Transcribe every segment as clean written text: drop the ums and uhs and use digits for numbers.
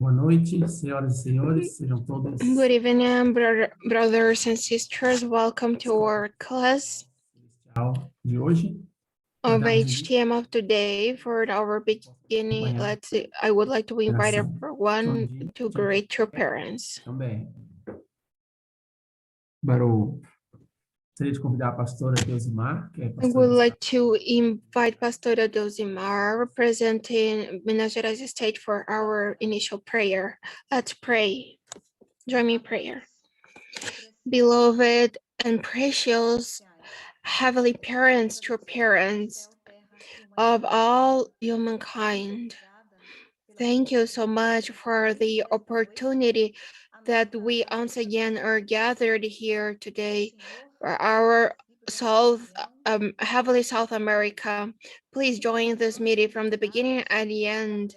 Boa noite, senhoras e senhores, sejam todos. Good evening, brothers and sisters. Welcome to our class De hoje. of HTM of today. For our beginning, I would like to invite everyone to greet your parents. Também. Barou. Gostaria de convidar a pastora Deusimar, que é I would like to invite Pastora Deusimar, representing Minas Gerais State, for our initial prayer. Let's pray. Join me in prayer. Beloved and precious heavenly parents, true parents of all humankind, thank you so much for the opportunity that we once again are gathered here today for our Heavenly South America. Please join this meeting from the beginning and the end.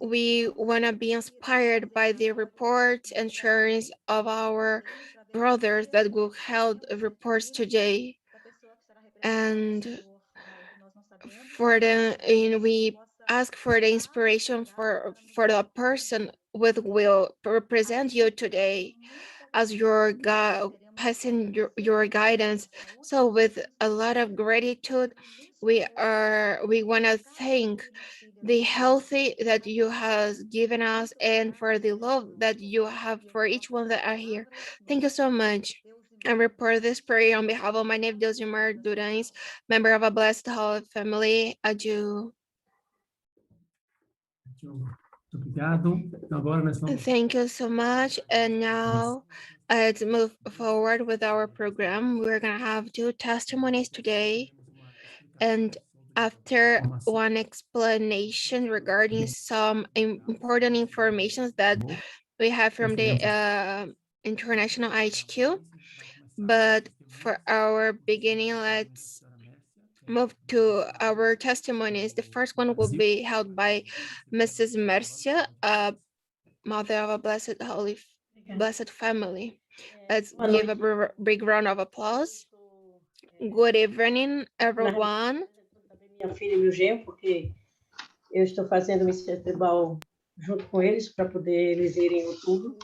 We want to be inspired by the reports and sharings of our brothers that will held reports today. And we ask for the inspiration for the person with will represent you today as your passing your guidance. So with a lot of gratitude, we want to thank the healthy that you have given us and for the love that you have for each one that are here. Thank you so much. I report this prayer on behalf of my name, Deusimar Durães, member of a blessed Holy Family. Adieu. Thank you so much. And now let's move forward with our program. We're going to have 2 testimonies today. And after one explanation regarding some important information that we have from the International HQ. But for our beginning, let's move to our testimonies. The first one will be held by Mrs. Mercia, a mother of a blessed family. Let's give a big round of applause. Good evening, everyone. Minha filha e meu genro, porque eu estou fazendo missa tribal junto com eles para poder eles irem em outubro.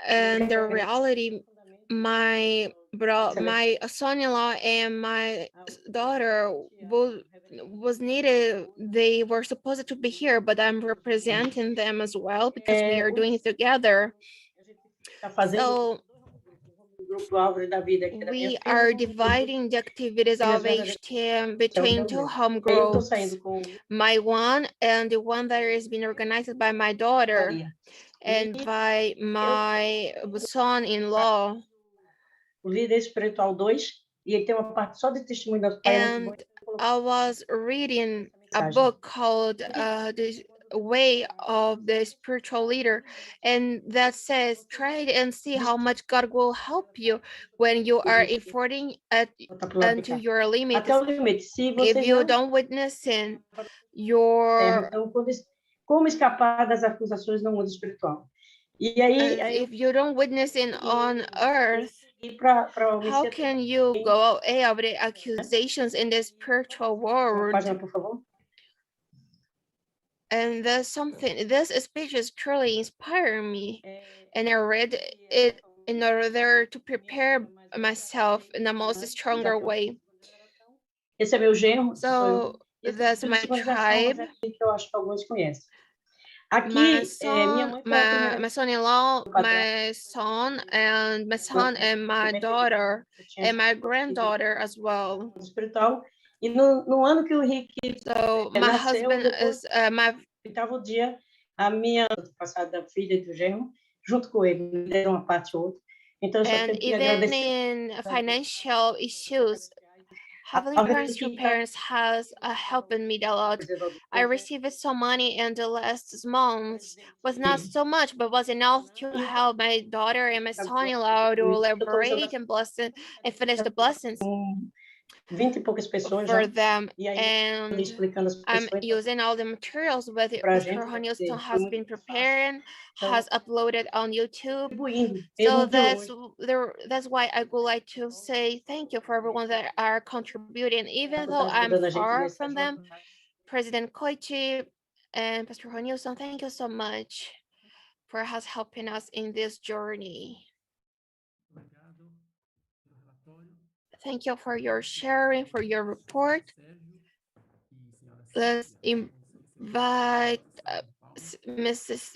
And the reality, my son-in-law and my daughter was needed. They were supposed to be here, but I'm representing them as well because we are doing it together. So we are dividing the activities of HTM between 2 home groups, my one and the one that is being organized by my daughter and by my son-in-law. And I was reading a book called The Way of the Spiritual Leader, and that says, try and see how much God will help you when you are efforting unto your limits. If you don't witness in your como escapar das acusações no mundo espiritual. If you don't witness in on earth, how can you go away of the accusations in the spiritual world? And there's something, this speech is truly inspiring me, and I read it in order to prepare myself in the most stronger way. Esse é meu genro. So that's my tribe. My son-in-law, my son and my daughter and my granddaughter as well. So my husband is my. And even in financial issues, Heavenly Parents, True Parents has helped me a lot. I received some money in the last months. Was not so much, but was enough to help my daughter and my son-in-law to liberate and bless and finish the blessings for them. And I'm using all the materials with Mr. Houston has been preparing, has uploaded on YouTube. So that's why I would like to say thank you for everyone that are contributing, even though I'm far from them. President Koichi And Pastor Juan Nilsson, thank you so much for helping us in this journey. Obrigado pelo relatório, Thank you for your sharing, for your report. Sérgio e senhora Let's Silvia. invite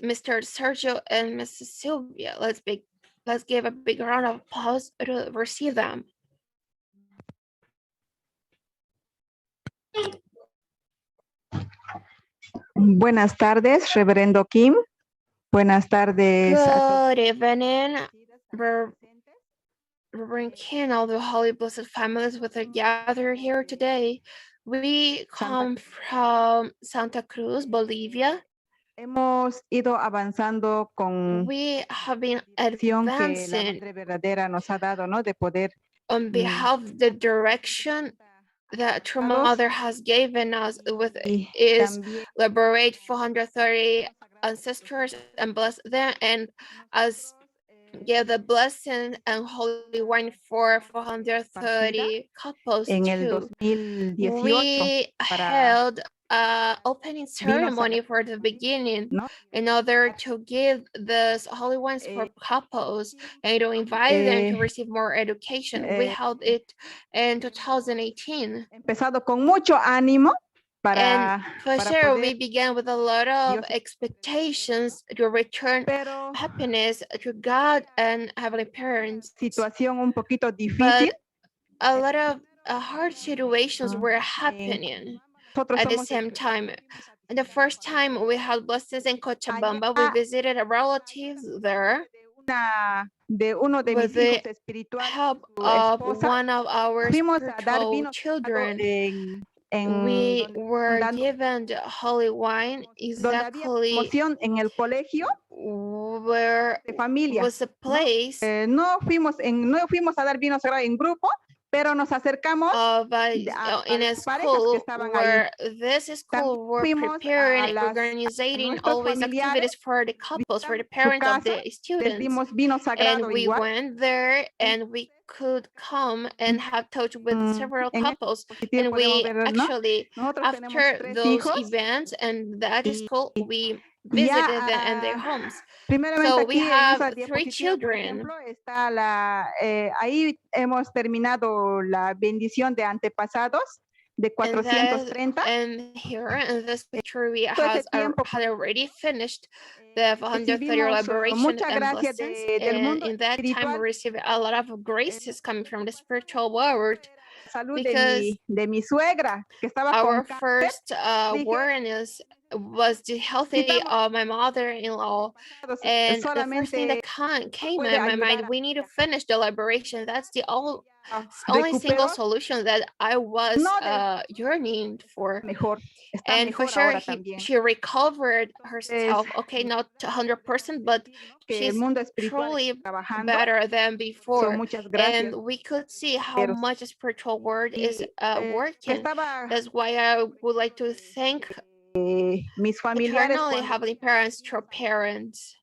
Mr. Sergio and Mrs. Sylvia. Let's give a big round of applause to receive them. Buenas tardes, Reverendo Kim. Buenas tardes a todos. Good evening, Reverend King, all the Holy Blessed families with us gathered here today. We come from Santa Cruz, Bolivia. Hemos ido avanzando con We have been la visión que la advancing Madre Verdadera nos ha dado, ¿no? De poder on behalf of the direction that True Mother has given us with y is también liberate 430 ancestors and bless them, and as give the blessing and holy wine for 430 couples en el too. 2018 We para held a opening ceremony for the beginning ¿no? in order to give this holy wines for couples and to invite them to receive more education. We held it in 2018. Empezado con mucho ánimo And for para sure, poder, we began with a lot of Dios- expectations to return pero happiness to God and heavenly parents. situación un poquito difícil. But a lot of hard situations Ah, were happening Nosotros at the somos same time. And the first time we had blessings in Cochabamba, we Allá- visited a relative there de uno de with mis hijos the espirituales, help su of esposa. one of our Fuimos a dar spiritual vino children. en We were dando- given the holy wine donde había exactly promoción en el colegio where de familia. was a place No fuimos a dar vino sagrado en grupo, pero nos acercamos of in a las parejas que school estaban ahí. where this school were fuimos preparing, a organizing nuestros always familiares, activities for the couples, for the su parents of casa, the les students. dimos vino And sagrado we igual. went there and we could come and have touch with several En el couples. positivo And podemos we ver, ¿no? actually, Nosotros tenemos after 3 those hijos. events and that Y- school, we Ya, visited them in their homes. Primeramente So we aquí en have esa 3 diapositiva, por children. ejemplo, está ahí hemos terminado la bendición de antepasados de 430. And here in this picture, we Todo ese tiempo, had already finished the 430 recibimos liberation mucha and gracia blessings. del And mundo in that time, we espiritual. received a lot of graces coming from the spiritual world. Salud Because de mi suegra, que estaba our con cáncer. first Dije, awareness was the healthy of my mother-in-law. And the first thing that came puede in my ayudar mind, a we need to finish the liberation. That's the only recuperó single solution that I was no del yearning for. mejor. Está And for mejor sure, ahora también. she recovered herself, okay, not 100%, but Que el she's mundo espiritual truly está trabajando. better than So, before. muchas gracias. And we could see how much the spiritual world is working. Estaba That's why I would like to thank mis familiares eternally cuando heavenly parents, true parents.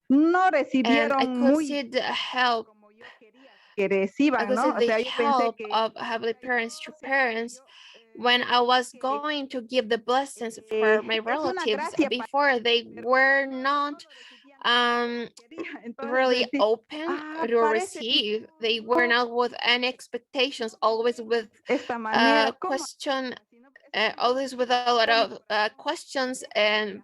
no And I recibieron could muy see the help, como yo quería que reciban, I could ¿no? see the yo pensé help que of heavenly parents, true parents, when I was going to give the blessings for my es una relatives. gracia Before, they were not really decir, open to parece receive. They were not with any expectations, always with esta manera, ¿cómo? question, always with a lot of questions and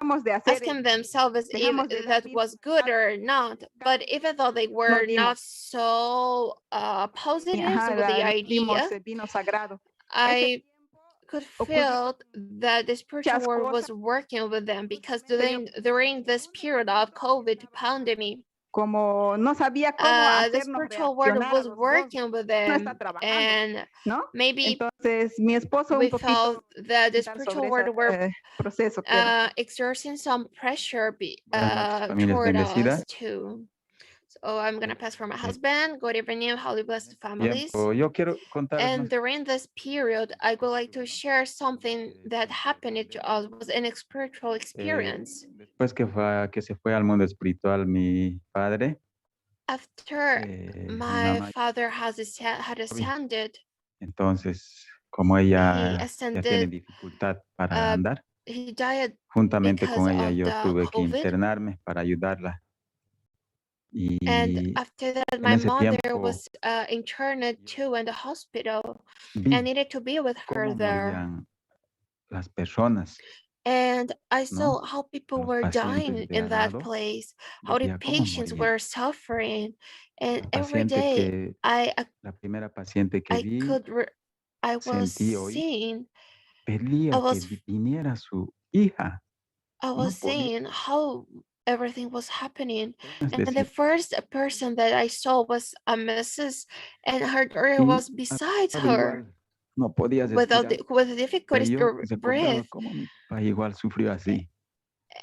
Dejamos de hacer asking themselves dejamos de if dar that vino was good or not. But even though they were dimos. not so positive with the idea, vino sagrado. I could feel that the spiritual muchas world was working with them because during this period of COVID pandemic, Como no sabía cómo the hacernos spiritual world reaccionar a was los dos, working with no them, está trabajando, and ¿no? maybe Entonces, mi esposo we un poquito felt that the comentar spiritual sobre world ese were proceso. exerting some pressure Buenas noches, familias toward bendecidas. us too. So I'm gonna pass for my husband. Good evening, holy blessed Bien, families. pues, yo quiero contarles And during this period, I would like to share something that happened to us was an spiritual experience. después que se fue al mundo espiritual mi padre, After mi my mamá, father had ascended, entonces como he ella ya tiene ascended dificultad para andar, he died Juntamente because con ella of yo the tuve que COVID. internarme para ayudarla. And Y after that, en my ese mother tiempo was interned too in the hospital. I vi needed to be with her cómo there. morían las personas, And I ¿no? saw how people Los were dying pacientes de in al that lado, place, how the veía cómo patients morían. were suffering. And La every paciente day que, I la primera paciente que I vi, could I was sentí, oí, seeing I pedía que was viniera su hija. I No was podía. seeing how everything was happening. Es And the decir, first person that I saw was a Mrs. and her daughter y was beside estaba her igual, no podías without respirar. with difficulties Y yo to recordaba breathe. cómo mi papá igual sufrió así.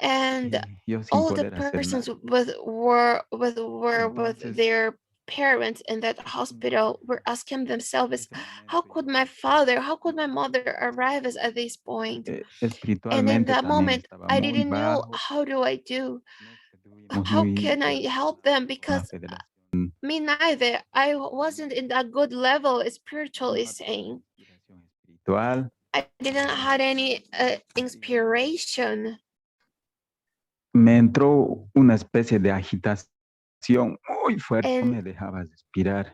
And Y yo sin all the poder hacer persons nada. were with Entonces, their parents in that hospital were asking themselves, ese how momento could yo, my father, how could my mother arrive at this point? And in espiritualmente that también moment, estaba I muy didn't know bajo. how do I do? No estuvimos How muy can I help them? con la Because federación, me neither. I wasn't in a good level spiritually no saying. inspiración espiritual. I didn't had any inspiration. Me entró una especie de agitación muy fuerte. No And me dejaba respirar.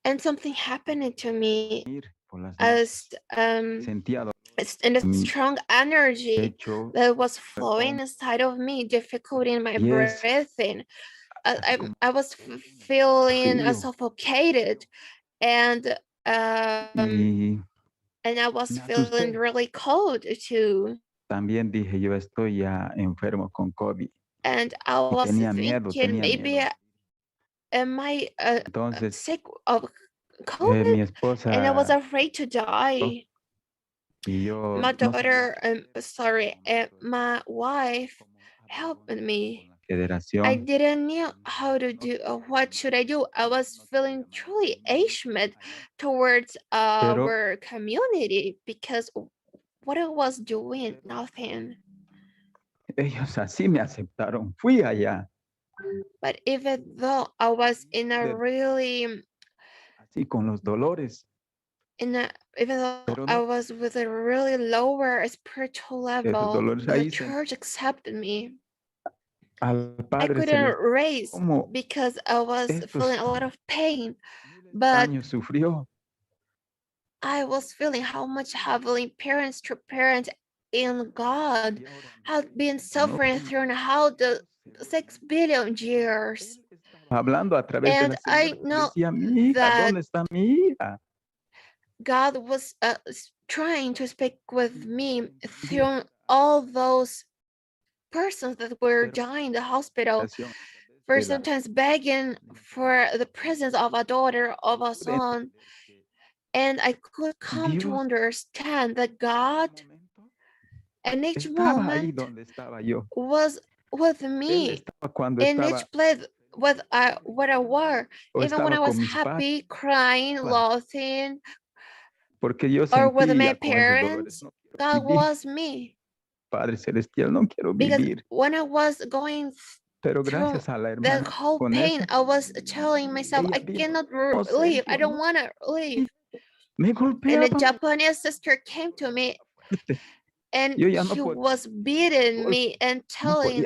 and something happened to me Por las as noches sentía dolor and a en mi strong energy pecho, that was flowing inside of me, difficulting my pies, breathing. así como I was feeling frío. suffocated, and Y I was me feeling asusté. really cold too. También dije, yo estoy ya enfermo con COVID. And I Y was tenía miedo, thinking, tenía maybe miedo. am I Entonces, sick of COVID? mi And I was esposa afraid to die. y yo My no sabía daughter, cómo my wife cómo helped hablarlo me. con la I federación. didn't know how to do, what should I do? I was feeling truly ashamed towards Pero our community because what I was doing, nothing. ellos así me aceptaron. Fui allá, But even though I was in a de- really, así con los dolores. even though Pero I no, was with a really lower spiritual esos level, dolores the ahí church accepted me. al I Padre couldn't Celestial. raise Como because I was estos feeling a lot of pain, miles de but años sufrió. I was feeling how much heavily parents to parents in God Y ahora had been no, suffering through how the 6 billion years. él estaba hablando a través de And la I señora. know Decía, mi hija, that ¿dónde está mi hija? God was trying to speak with me Día through all those persons that were Pero dying in the hospital, oración for de la sometimes begging for the presence of a daughter, of a pude son. entender que And I could come to Dios understand that en God, cada momento in each estaba ahí moment, donde estaba yo. was with Él me estaba cuando in estaba each place with what I were, o even when estaba I was con mis padres, happy, crying, laughing, porque yo or with my sentía con esos dolores, parents. no quiero God vivir, was me. Padre Celestial, no quiero Because vivir. when I was going Pero through gracias a la the hermana whole con pain, eso, I was telling myself, ella I vino, cannot no, leave. I Sergio, don't no, want to leave. me And a golpeaban Japanese sister came to me fuerte. and Yo ya no she podía, was beating me and no podía. telling,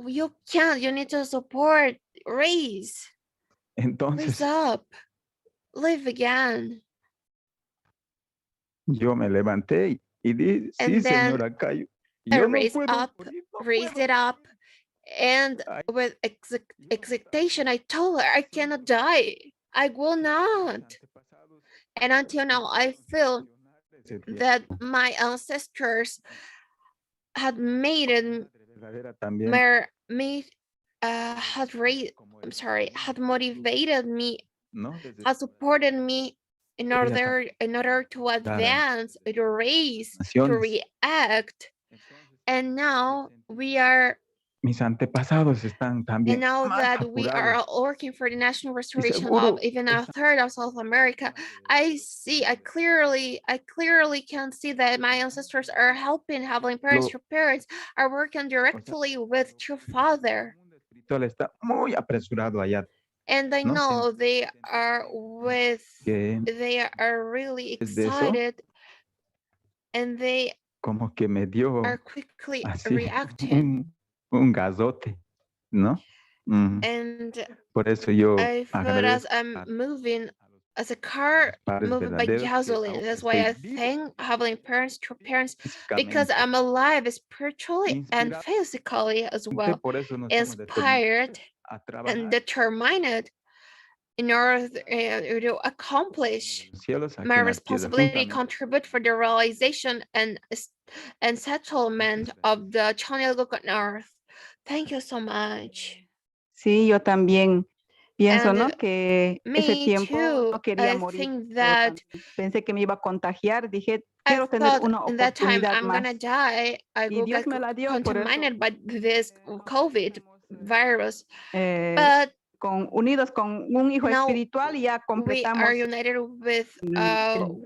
you can't, you need to support, raise Entonces up, live again. yo me levanté y dije, sí, And then señora Cayo, I yo no raised puedo up, morir, no raised puedo. it up, and Ay, with yo no estaba expectation, I told her, I cannot die. I will mis not. antepasados And until now, I feel ese tiempo. that my ancestors had made it, Madre verdadera también, me, had raised, como I'm ella sorry, también, had motivated me, ¿no? Desde had supported me ella también in order to dada advance, to raise, to naciones. react. Entonces, And yo now sentí we are, mis antepasados están and también now más that we are apurados working for the national y restoration of seguro even a están third of South America, I clearly can see that my ancestors are helping Heavenly Parents, lo, true parents, are working o sea, directly with True Father. el mundo espiritual está muy apresurado allá. And I No know they sentí are que they are really desde eso excited, and they como que me dio are quickly así reacting. un gasote, ¿no? And Por eso yo I feel as I'm agradezco moving as a a car los padres moving by verdaderos que gasoline. aún That's why I estoy vivo thank Heavenly Parents, true parents, because físicamente. I'm alive spiritually and Inspirado, physically as well, por eso nos hemos determinado inspired a and trabajar determined in order to accomplish en los cielos, aquí my en la tierra, responsibility, juntamente. contribute for the realization and settlement of the Chonilguk on earth. Thank you so much. Sí, yo también pienso, And ¿no? Que ese me tiempo too. no quería I morir. think Yo that pensé que me iba a contagiar. Dije, I quiero tener thought una in that time oportunidad I'm gonna más. die. I Y will Dios get me la dio, por eso contaminated by this COVID virus. eh, But unidos con un hijo now espiritual y ya we are completamos united with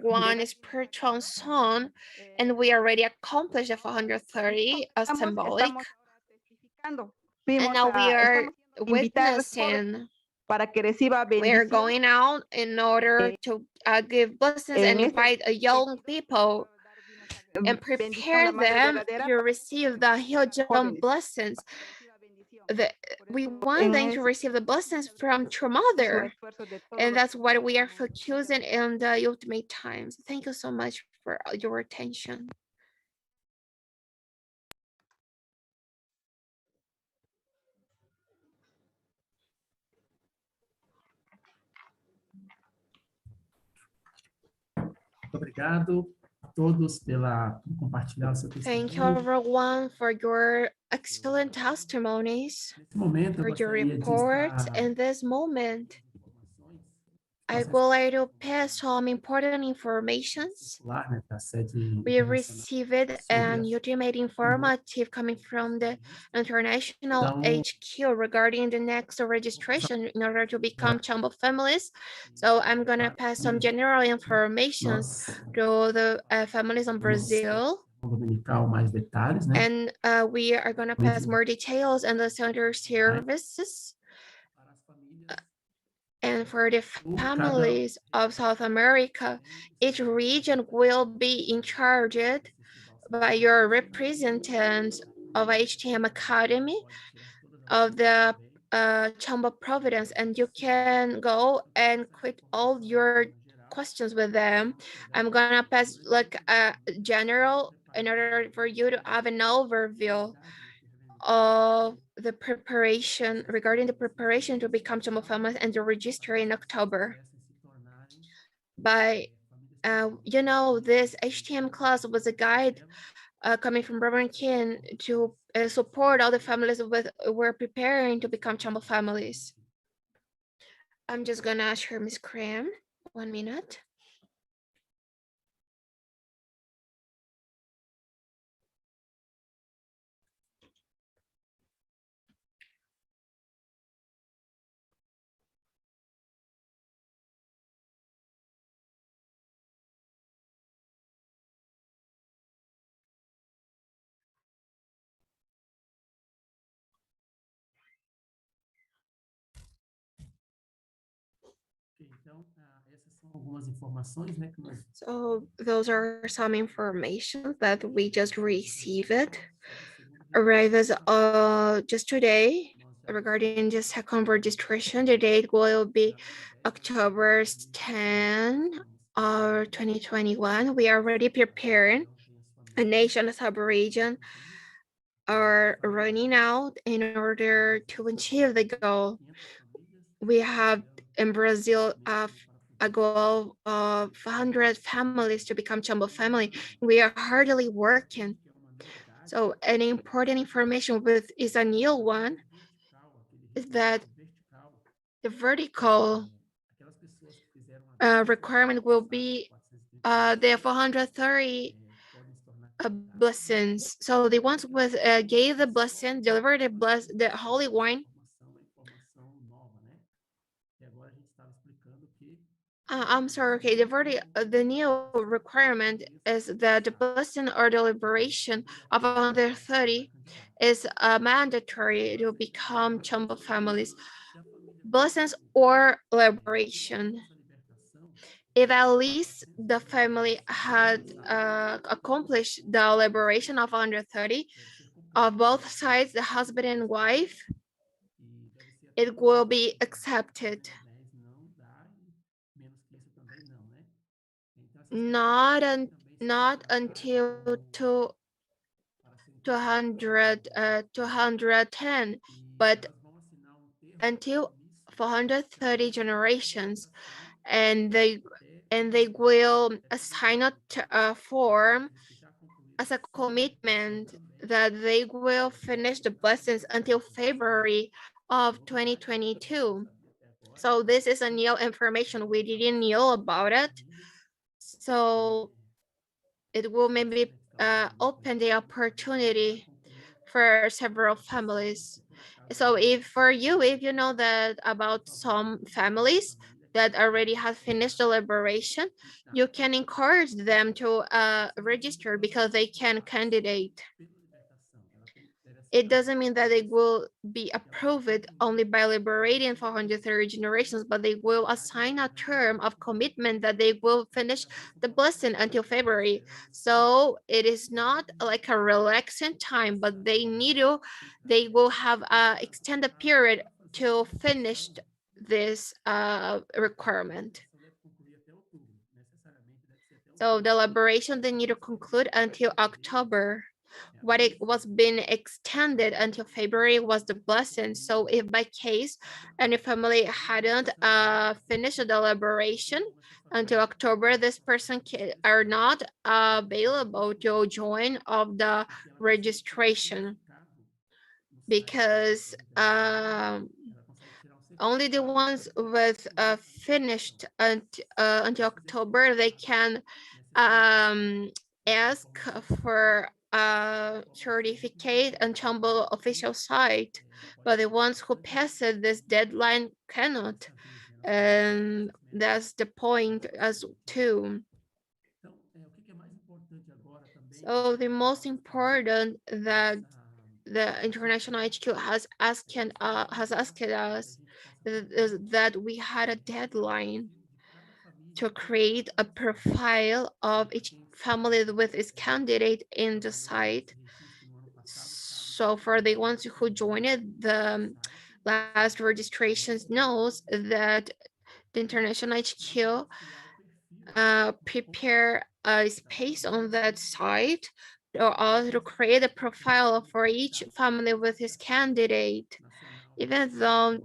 one spiritual son, and we already accomplished the 430 symbolic. estamos testificando. And now we are Estamos invitar witnessing. para que reciba We are bendición going out in order to give blessings and en este invite young people and bendición, la prepare madre them verdadera, to receive the huge jóvenes, blessings. We eso, want en them to receive the blessings from true mother. esfuerzo de todos And los that's what we are focusing in the ultimate times. Thank you so much for your attention. Muito obrigado a todos por compartilhar o seu Thank you testemunho. everyone for your excellent testimonies, Nesse momento, eu for your gostaria de reports. estar In this moment, informações I would like to pass some important informations. circular, né, da sede We internacional received an ultimate informative coming from the international Então, HQ regarding the next registration in order to become Chambo families. So I'm gonna pass some general information nós to the families in Brazil. dominical mais detalhes, né? And we are gonna pass more details on the center services. Para as famílias, And for the families of South America, each region will be in charge by your representatives of HTM Academy of the Chamba Providence, and you can go and quit all your questions with them. I'm gonna pass like a general in order for you to have an overview of the preparation regarding the preparation to become Chamba families and to register in October. By you know, this HTM class was a guide coming from Reverend Kin to support all the families with were preparing to become Chamba families. I'm just gonna share my screen. 1 minute. Então, essas são algumas informações, né, que nós So those are some information that we just received, arrives just today regarding the second registration. The date will be October 10 of 2021. We are already preparing a nation sub-region are running out in order to achieve the goal. We have in Brazil a goal of 100 families to become Chambo family. We are hardly working. So an important information with is a new one is that the vertical requirement will be the 430 blessings. So the ones with gave the blessing, delivered the holy wine. I'm sorry, okay, the new requirement is that the blessing or deliberation of 130 is mandatory to become Chambo families. Blessings or liberation. if at least the family had accomplished the liberation of 130 of both sides, the husband and wife, it will be accepted. Not until 210, but until 430 generations, and they will assign a form as a commitment that they will finish the blessings until February of 2022. So this is a new information. We didn't know about it. So it will maybe open the opportunity for several families. So if for you, if you know that about some families that already have finished the liberation, you can encourage them to register because they can candidate. It doesn't mean that they will be approved only by liberating 430 generations, but they will assign a term of commitment that they will finish the blessing until February. So it is not like a relaxing time, but they will have a extended period to finish this requirement. So the liberation they need to conclude until October. What it was being extended until February was the blessing. So if by case any family hadn't finished the deliberation until October, this person are not available to join of the registration because only the ones with finished until October, they can ask for a certificate on Chumbo official site, but the ones who passed this deadline cannot. And that's the point as too. So the most important that the International HQ has asked us is that we had a deadline to create a profile of each family with its candidate in the site. So for the ones who joined the last registrations knows that the International HQ prepare a space on that site to create a profile for each family with his candidate, even though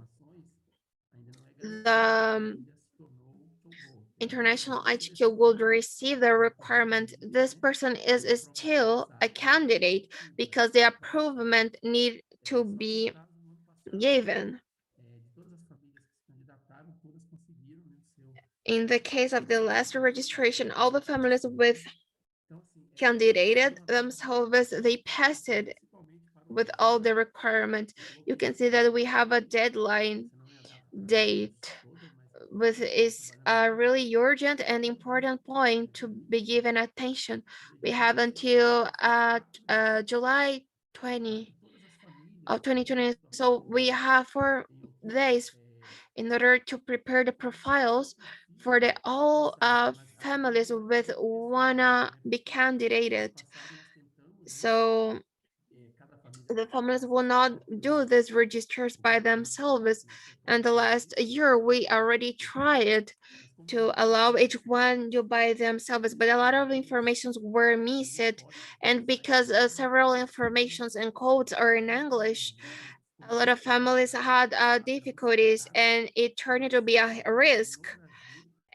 the International HQ would receive the requirement, this person is still a candidate because the approval need to be given. In the case of the last registration, all the families with candidated themselves, they passed it with all the requirements. You can see that we have a deadline date with is a really urgent and important point to be given attention. We have until July 20 of 2020. So we have 4 days in order to prepare the profiles for the all families with wanna be candidated. So the families will not do these registers by themselves. And the last year, we already tried to allow each one to by themselves, but a lot of informations were missed. And because several informations and codes are in English, a lot of families had difficulties and it turned to be a risk.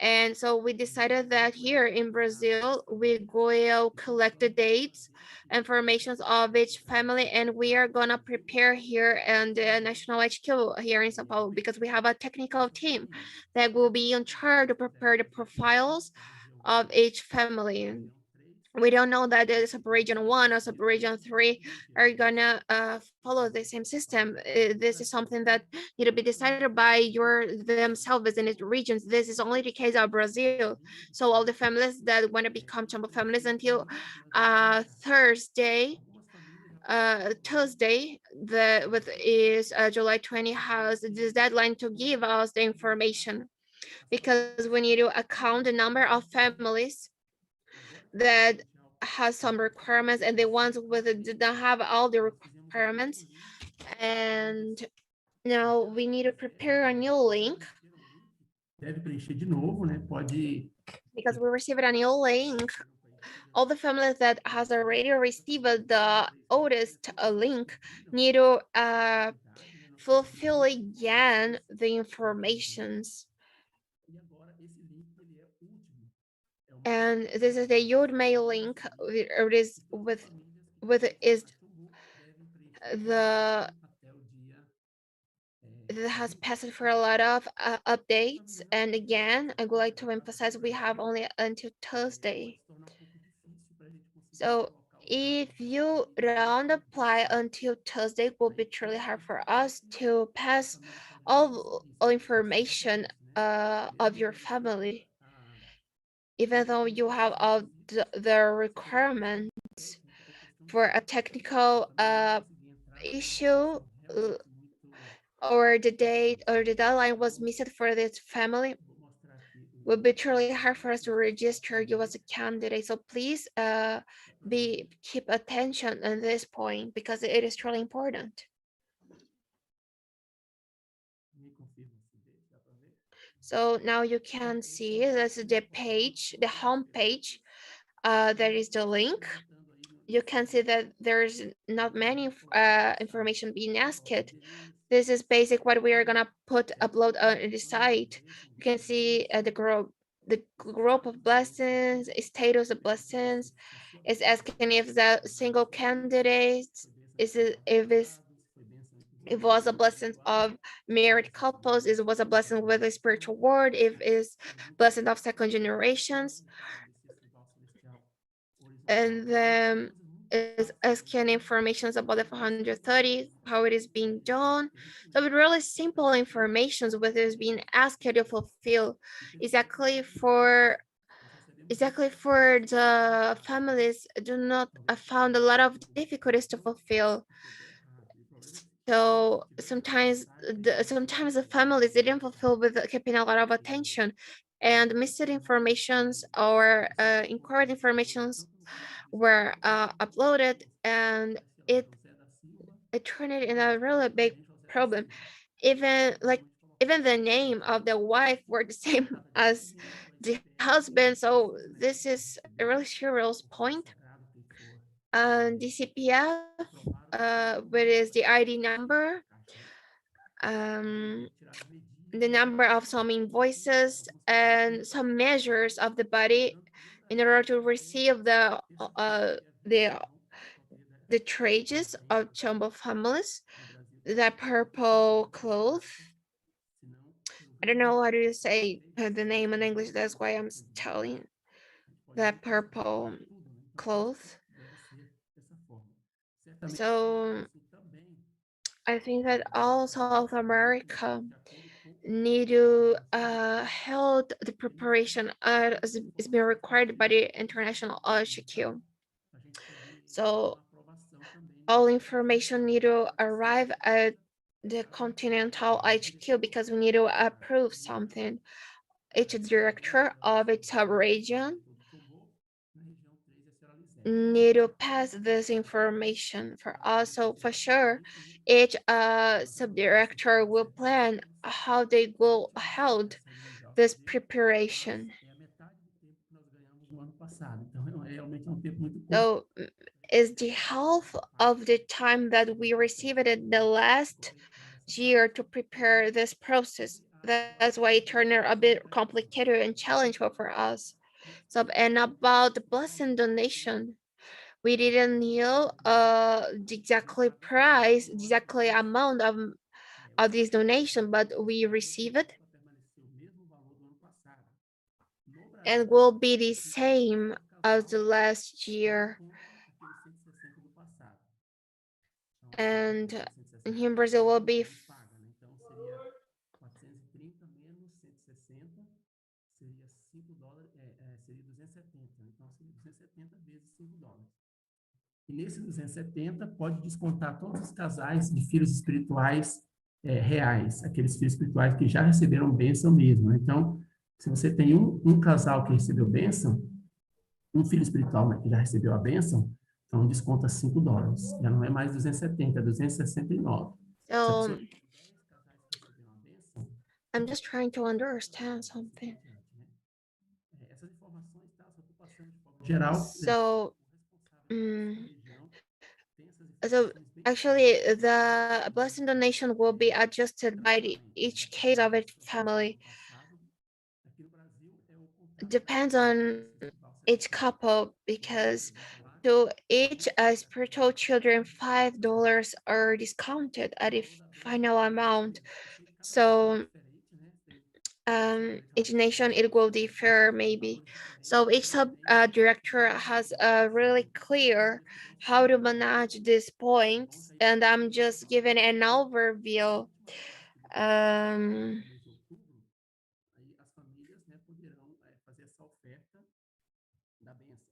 And so we decided that here in Brazil, we will collect the dates, informations of each family, and we are gonna prepare here in the National HQ here in São Paulo because we have a technical team that will be in charge to prepare the profiles of each family. We don't know that the sub-region 1 or sub-region 3 are gonna follow the same system. This is something that need to be decided by themselves in its regions. This is only the case of Brazil. So all the families that want to become Chambo families until Thursday, July 20 has this deadline to give us the information. because we need to account the number of families that has some requirements and the ones with did not have all the requirements. And now we need to prepare a new link Deve preencher de novo, né? Pode. because we received a new link. All the families that has already received the oldest link need to fulfill again the informations. And this is the Udemy link. It is with is the that has passed for a lot of updates. And again, I would like to emphasize we have only until Thursday. So if you don't apply until Thursday, it will be truly hard for us to pass all information of your family, even though you have all the requirements for a technical issue or the date or the deadline was missed for this family, will be truly hard for us to register you as a candidate. So please keep attention on this point because it is truly important. So now you can see this is the page, the home page. There is the link. You can see that there's not many information being asked. This is basic what we are gonna upload on the site. You can see the group of blessings, status of blessings. It's asking if the single candidate if it was a blessing of married couples, if it was a blessing with a spiritual word, if it's blessing of second generations, and then is asking information about the 430, how it is being done. So with really simple information, what is being asked to fulfill exactly for the families do not found a lot of difficulties to fulfill. So sometimes the families didn't fulfill with keeping a lot of attention, and missed informations or incorrect informations were uploaded, and it turned it in a really big problem. Even even the name of the wife were the same as the husband. So this is a really serious point. And the CPF, what is the ID number, um, the number of some invoices and some measures of the body in order to receive the the trages of Chombo families, the purple cloth. I don't know how to say the name in English, that's why I'm telling that purple cloth. So I think that all South America need to hold the preparation as is being required by the international HQ. So all information need to arrive at the continental HQ because we need to approve something. Each director of its region need to pass this information for us. So for sure, each subdirector will plan how they will hold this preparation. So is the half of the time that we received in the last year to prepare this process. That's why it turned out a bit complicated and challenging for us. So, and about the blessing donation, we didn't know the exactly price, the exactly amount of this donation, but we received it and will be the same as the last year. And here in Brazil will be E nesse 270 pode descontar todos os casais de filhos espirituais reais, aqueles filhos espirituais que já receberam bênção mesmo, né? Então, se você tem um casal que recebeu bênção, um filho espiritual, né, que já recebeu a bênção, então desconta $5. Já não é mais 270, é 269. So I'm just trying to understand something. Essas informações, tá? Só estou passando de forma geral. So, so actually, the blessing donation will be adjusted by each case of each family. Depends on each couple because to each spiritual children, $5 are discounted at the final amount. So each nation it will differ maybe. So each sub director has really clear how to manage these points, and I'm just giving an overview. Aí as famílias, né, poderão fazer essa oferta da bênção.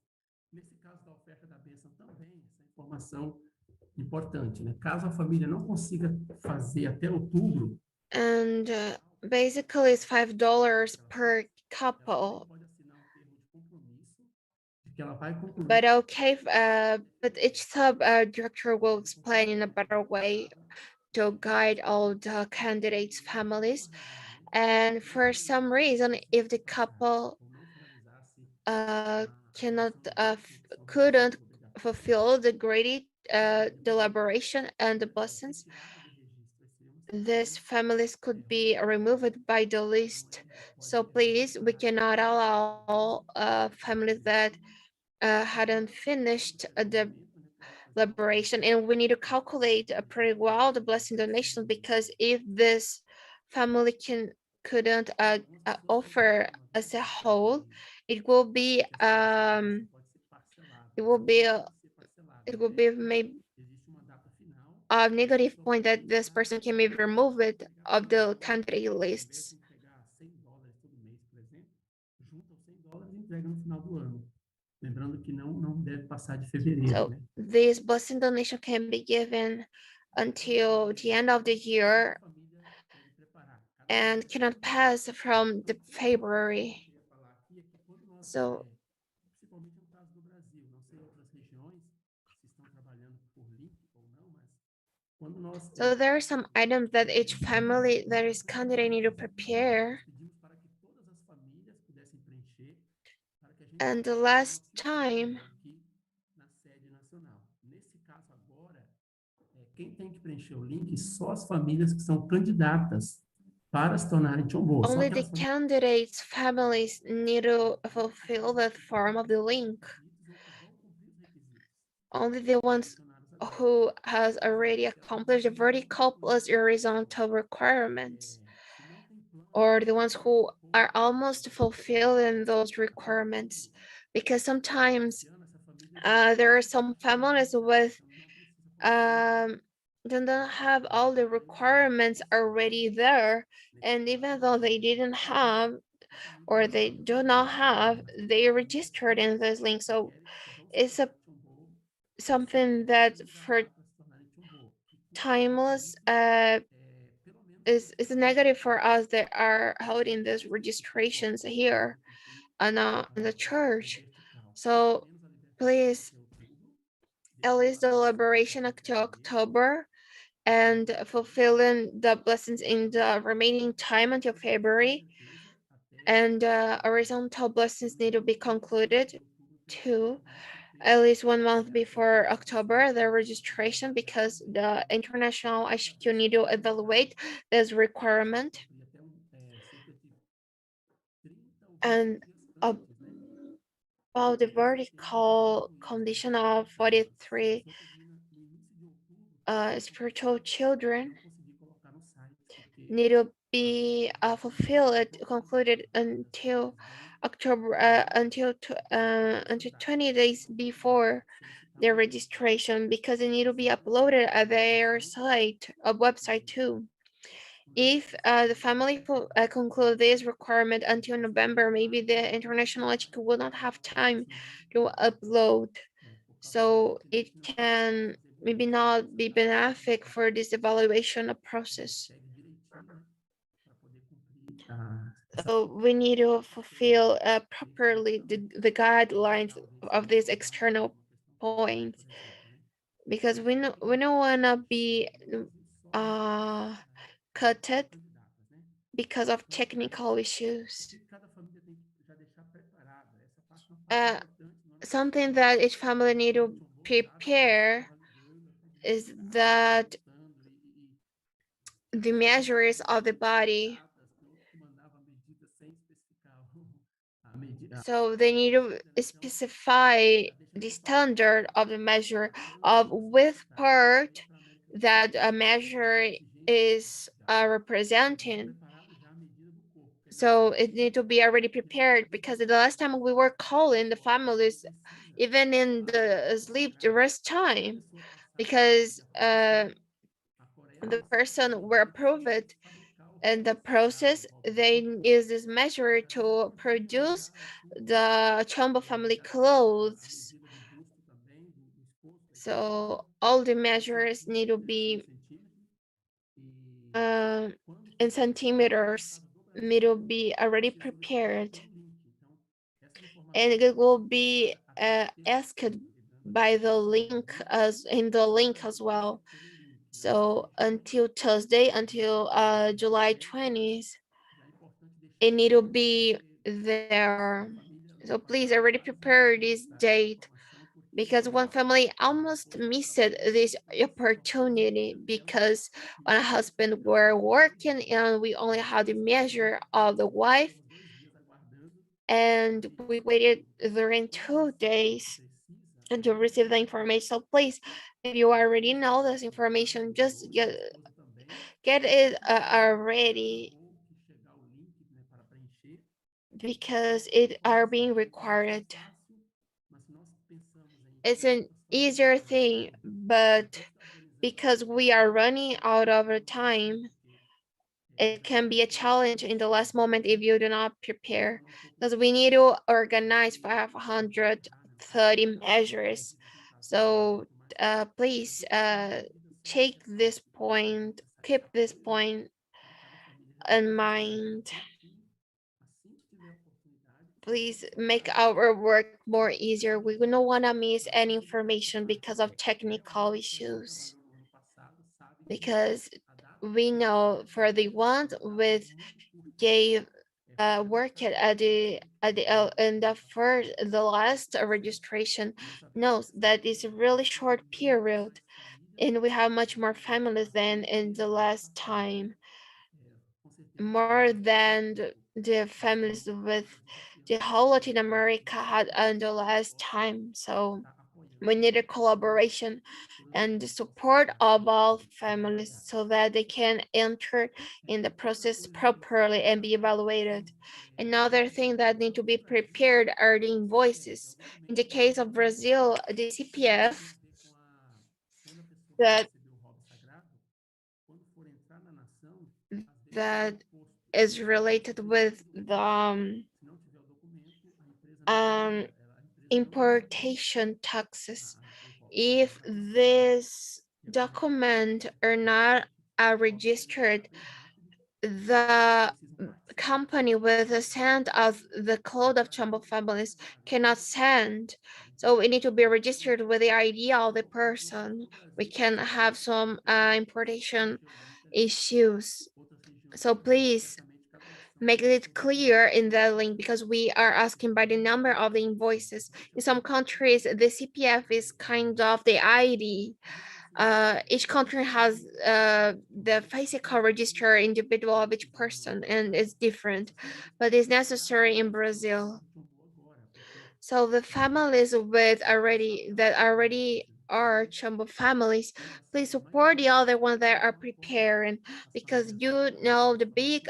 Nesse caso da oferta da bênção também, essa informação importante, né? Caso a família não consiga fazer até outubro, And basically it's $5 per couple. pode assinar termo de compromisso de que ela vai concluir. But okay, but each sub director will explain in a better way to guide all the candidates' families. And for some reason, if the couple cannot couldn't fulfill the greedy deliberation and the blessings, these families could be removed by the list. So please, we cannot allow families that hadn't finished the liberation, and we need to calculate pretty well the blessing donation, because if this family couldn't offer as a whole, it will be maybe a negative point that this person can be removed of the candidate lists. Lembrando que não deve passar de fevereiro, So né? this blessing donation can be given until the end of the year and cannot pass from the February. So Principalmente no caso do Brasil, não sei outras regiões se estão trabalhando por link ou não, mas quando nós so there are some items that each family that is candidate need to prepare. pedimos para que todas as famílias pudessem preencher, para que a gente And the last time, aqui na sede nacional. Nesse caso agora, quem tem que preencher o link só as famílias que são candidatas para se tornarem Chombo. only the candidates' families need to fulfill that form of the link. Only the ones who has already accomplished the vertical plus horizontal requirements, or the ones who are almost fulfilling those requirements, because sometimes there are some families with they don't have all the requirements already there, and even though they didn't have or they do not have, they registered in this link. So it's something that for timeless is negative for us that are holding these registrations here on the church. So please, at least the liberation until October and fulfilling the blessings in the remaining time until February, and horizontal blessings need to be concluded too at least 1 month before October, the registration, because the international ICQ need to evaluate this requirement. And about the vertical condition of 43 spiritual children need to be fulfilled, concluded until October, until 20 days before their registration, because they need to be uploaded at their site, a website too. If the family conclude this requirement until November, maybe the international HQ will not have time to upload. So it can maybe not be benefic for this evaluation process. So we need to fulfill properly the guidelines of these external points, because we don't want to be cut because of technical issues. Something that each family need to prepare is that the measures of the body. So they need to specify the standard of the measure of which part that a measure is representing. So it need to be already prepared, because the last time we were calling the families, even in the sleep rest time, because the person were approved in the process, they use this measure to produce the Chombo family clothes. So all the measures need to be in centimeters, need to be already prepared, and it will be asked by the link as in the link as well. So until Thursday, until July 20th, it need to be there. So please already prepare this date, because one family almost missed this opportunity because my husband were working and we only had the measure of the wife, and we waited during 2 days and to receive the information. So please, if you already know this information, just get it already, because it are being required. It's an easier thing, but because we are running out of time, it can be a challenge in the last moment if you do not prepare, because we need to organize 530 measures. So please take this point, keep this point in mind. Please make our work more easier. We don't want to miss any information because of technical issues. Because we know for the ones with gave worked at the in the last registration knows that it's a really short period, and we have much more families than in the last time, more than the families with the whole Latin America had in the last time. So we need a collaboration and the support of all families so that they can enter in the process properly and be evaluated. Another thing that need to be prepared are the invoices. In the case of Brazil, the CPF that that is related with the importation taxes. If this document are not registered, the company with the send of the code of Chombo families cannot send. So we need to be registered with the ID of the person. We can have some importation issues. So please make it clear in the link, because we are asking by the number of the invoices. In some countries, the CPF is kind of the ID. Each country has the physical register individual of each person, and it's different, but it's necessary in Brazil. So the families with already are Chombo families, please support the other ones that are preparing, because you know the big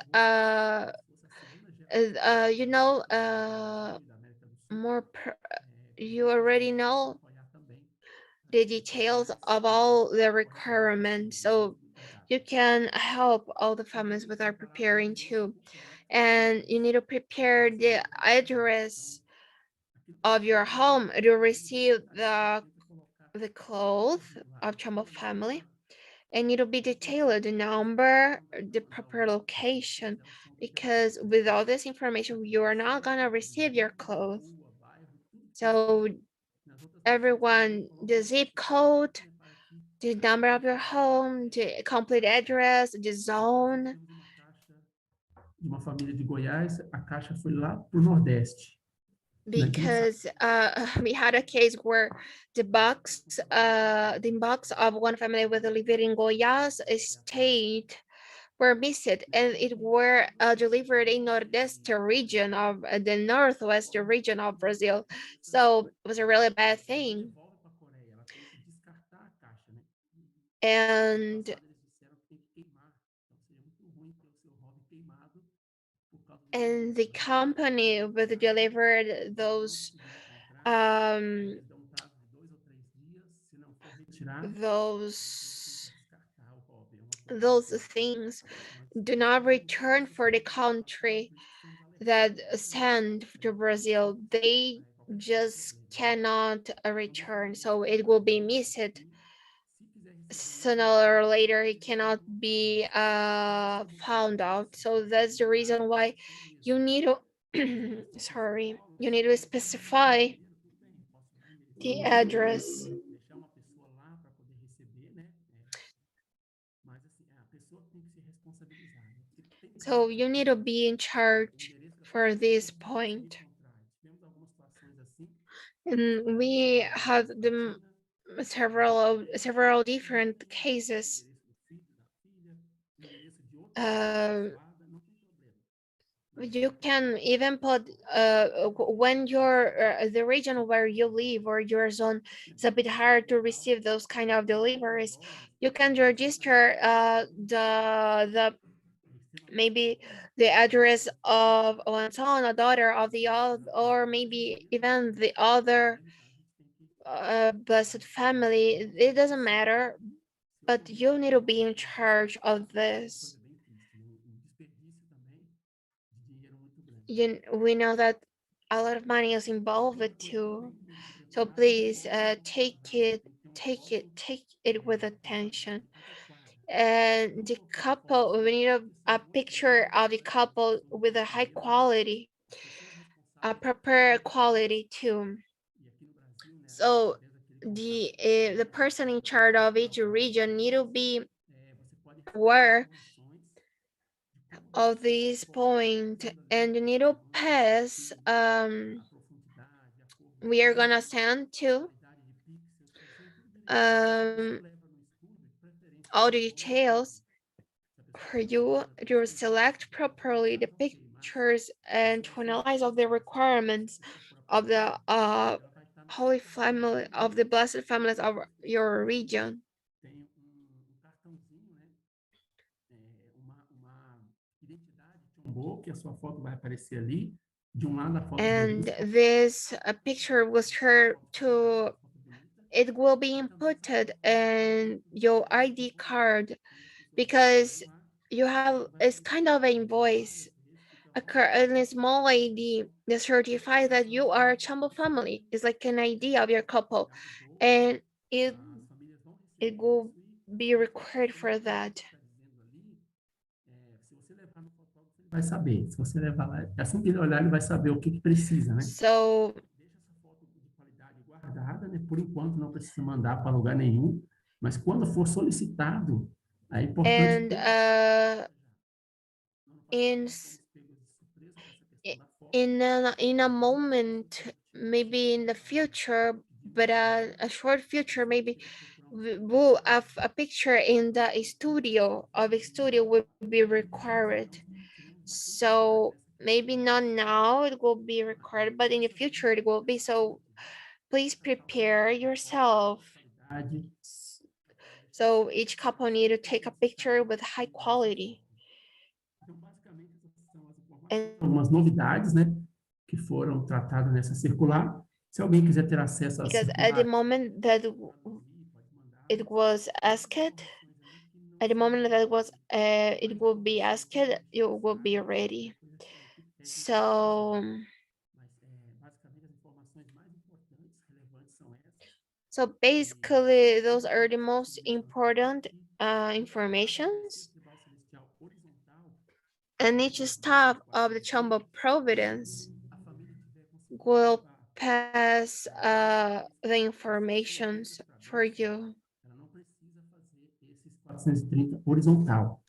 you know more you already know the details of all the requirements, so you can help all the families with are preparing too. And you need to prepare the address of your home to receive the the clothes of Chambo family, and it'll be detailed, the number, the proper location, because without this information, you are not gonna receive your clothes. So everyone, the zip code, the number of your home, the complete address, the zone. De uma família de Goiás, a caixa foi lá para o Nordeste. Because we had a case where the box of one family with living in Goiás state were missed, and it were delivered in Nordeste region of the Northwest region of Brazil. So it was a really bad thing. And the company with delivered those those things do not return for the country that send to Brazil. They just cannot return, so it will be missed. Sooner or later, it cannot be found out. So that's the reason why you need to sorry, you need to specify the address. So you need to be in charge for this point. And we have the several different cases. You can even put when you're the region where you live or your zone is a bit hard to receive those kind of deliveries. You can register the maybe the address of one son, a daughter of the other, or maybe even the other blessed family. It doesn't matter, but you need to be in charge of this. We know that a lot of money is involved too, so please take it with attention. And the couple, we need a picture of the couple with a high quality, a proper quality too. So the person in charge of each region need to be aware of this point, and you need to pass we are gonna send to all the details for you to select properly the pictures and to analyze all the requirements of the Holy Family, of the Blessed Families of your region. And this picture was shared to, it will be inputted in your ID card, because you have, it's kind of an invoice, a small ID that certifies that you are a Chambo family. It's like an ID of your couple, and it will be required for that. Vai saber, se você levar lá, assim que ele olhar, ele vai saber o que precisa, né? So deixa essa foto de qualidade guardada, né? Por enquanto não precisa mandar para lugar nenhum, mas quando for solicitado, é importante. And in a moment, maybe in the future, but a short future, maybe we'll have a picture in the studio of a studio will be required. So maybe not now it will be required, but in the future it will be. So please prepare yourself. So each couple need to take a picture with high quality. Algumas novidades, né, que foram tratadas nessa circular. Se alguém quiser ter acesso a because at the moment that it was asked, at the moment that it will be asked, you will be ready. So So basically, those are the most important informations. And each staff of the Chamber of Providence will pass the informations for you. Ela não precisa fazer esses 430 horizontal.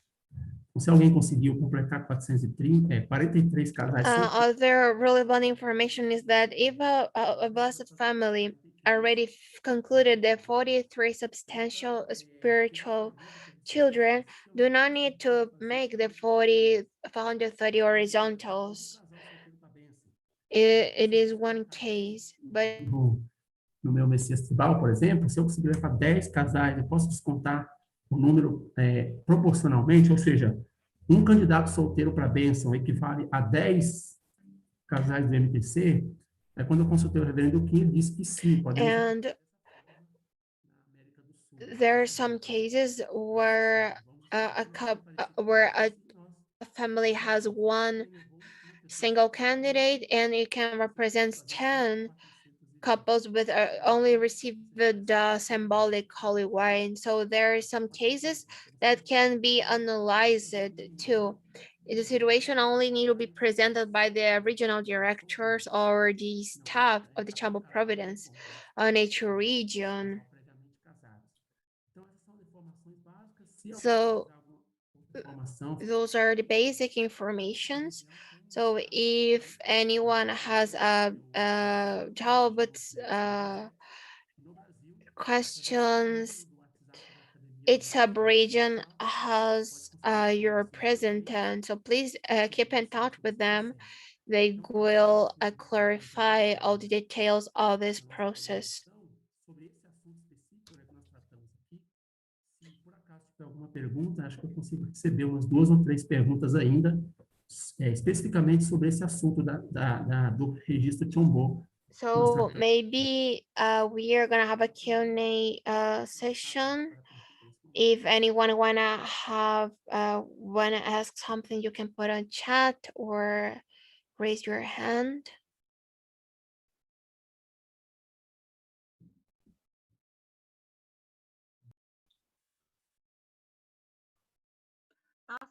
Então, se alguém conseguiu completar 43 casais Other relevant information is that if a blessed family already concluded the 43 substantial spiritual children, do not need to make the 430 horizontals. It is one case, but no meu Messias Tribal, por exemplo, se eu conseguir levar 10 casais, eu posso descontar o número proporcionalmente, ou seja, um candidato solteiro para a bênção equivale a 10 casais do MTC, quando eu consultei o reverendo Kim, ele disse que sim, and there are some cases where a family has one single candidate and it can represent 10 couples with only received the symbolic holy wine. So there are some cases that can be analyzed too. The situation only need to be presented by the regional directors or the staff of the Chamber of Providence on each region. So those are the basic informations. So if anyone has a doubts, questions, each sub-region has your representative. So please keep in touch with them. They will clarify all the details of this process. Se por acaso tiver alguma pergunta, acho que eu consigo receber umas 2 ou 3 perguntas ainda, especificamente sobre esse assunto do registro Chombo. So maybe we are gonna have a Q&A session. If anyone wanna ask something, you can put on chat or raise your hand.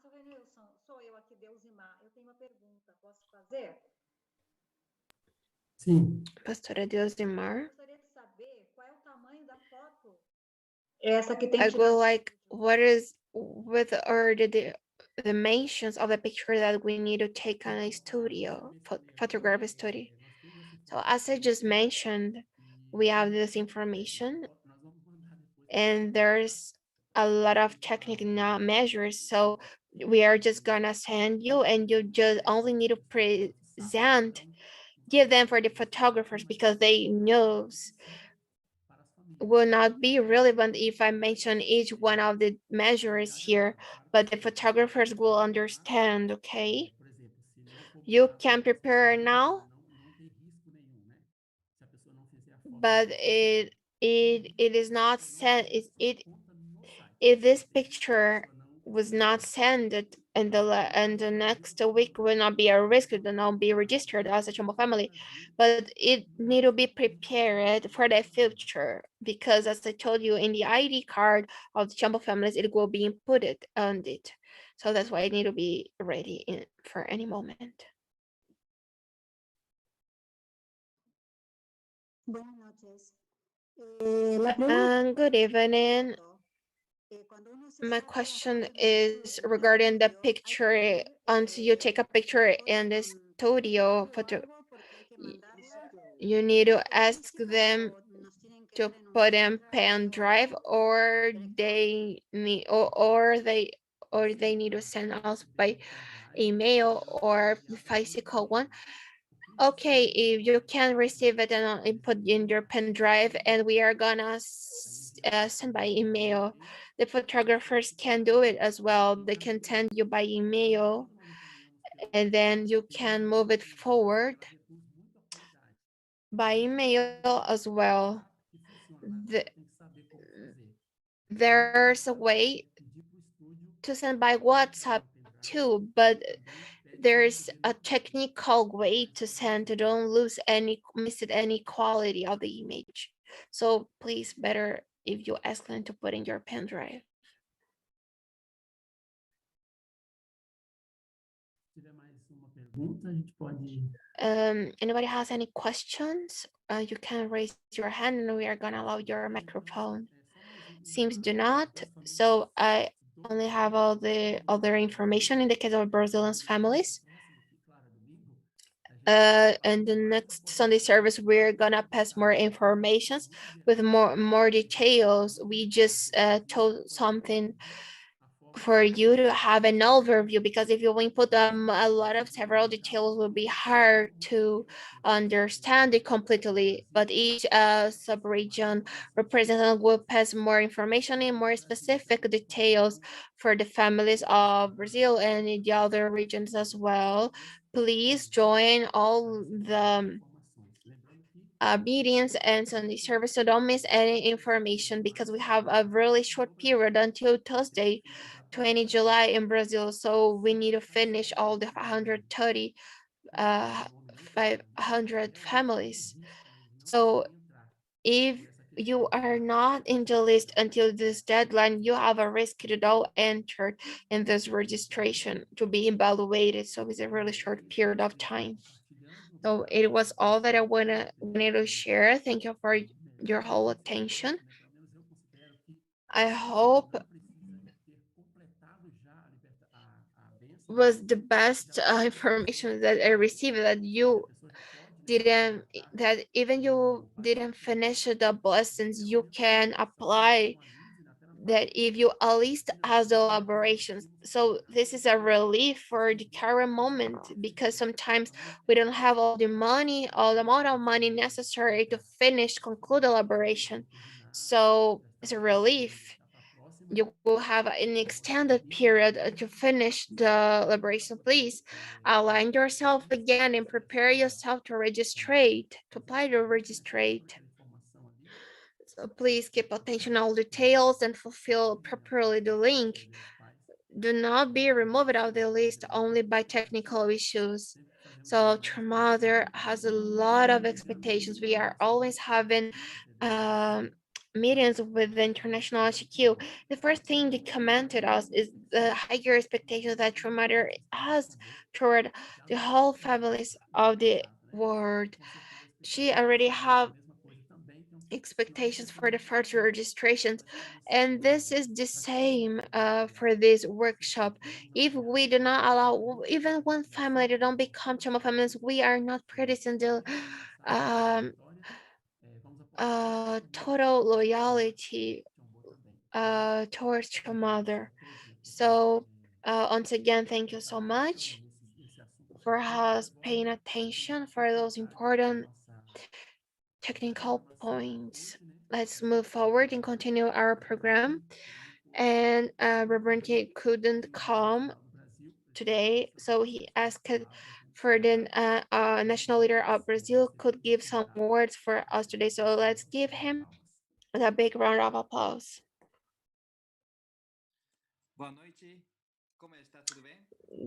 Seu Renilson, sou eu aqui, Deusimar. Eu tenho uma pergunta, posso fazer? Sim. Pastora Deusimar. Eu gostaria de saber qual é o tamanho da foto. Essa que tem I would like, what are the dimensions of the picture that we need to take on a studio, photograph study. So as I just mentioned, we have this information and there's a lot of technical measures. So we are just gonna send you and you just only need to give them for the photographers because they knows will not be relevant if I mention each one of the measures here, but the photographers will understand, okay? You can prepare now, but it is not sent, if this picture was not sent and the next week will not be a risk, it will not be registered as a Chombo family, but it need to be prepared for the future because as I told you in the ID card of the Chombo families, it will be inputted on it. So that's why it need to be ready for any moment. Good evening. My question is regarding the picture. Until you take a picture in the studio photo, you need to ask them to put in pen drive, or they need to send us by email or the physical one. Okay, if you can receive it and input in your pen drive, and we are gonna send by email. The photographers can do it as well. They can send you by email, and then you can move it forward by email as well. There's a way to send by WhatsApp too, but there's a technical way to send to don't miss any quality of the image. So please, better if you ask them to put in your pen drive. Se tiver mais uma pergunta, a gente pode. Anybody has any questions? You can raise your hand and we are gonna allow your microphone. Seems do not. So I only have all the other information in the case of Brazilian families. And the next Sunday service, we're gonna pass more informations with more details. We just told something for you to have an overview, because if you input a lot of several details will be hard to understand it completely, but each sub-region representative will pass more information and more specific details for the families of Brazil and in the other regions as well. Please join all the meetings and Sunday service, so don't miss any information, because we have a really short period until Thursday, 20 July in Brazil. So we need to finish all the 530, 500 families. So if you are not in the list until this deadline, you have a risk to not enter in this registration to be evaluated. So it's a really short period of time. So it was all that I wanted to share. Thank you for your whole attention. I hope was the best information that I received, that you didn't, that even you didn't finish the blessings, you can apply that if you at least has the elaborations. So this is a relief for the current moment, because sometimes we don't have all the money, all the amount of money necessary to conclude elaboration. So it's a relief. You will have an extended period to finish the elaboration. Please align yourself again and prepare yourself to registrate, to apply to registrate. So please keep attention all details and fulfill properly the link. Do not be removed out of the list only by technical issues. So Tremother has a lot of expectations. We are always having meetings with the international HQ. The first thing they commented us is the higher expectations that Tremother has toward the whole families of the world. She already have expectations for the first registrations, and this is the same for this workshop. If we do not allow even one family to don't become Chamo families, we are not practicing the total loyalty towards your mother. So once again, thank you so much for us paying attention for those important technical points. Let's move forward and continue our program. And Reverend K couldn't come today, so he asked for the national leader of Brazil could give some words for us today. So let's give him a big round of applause.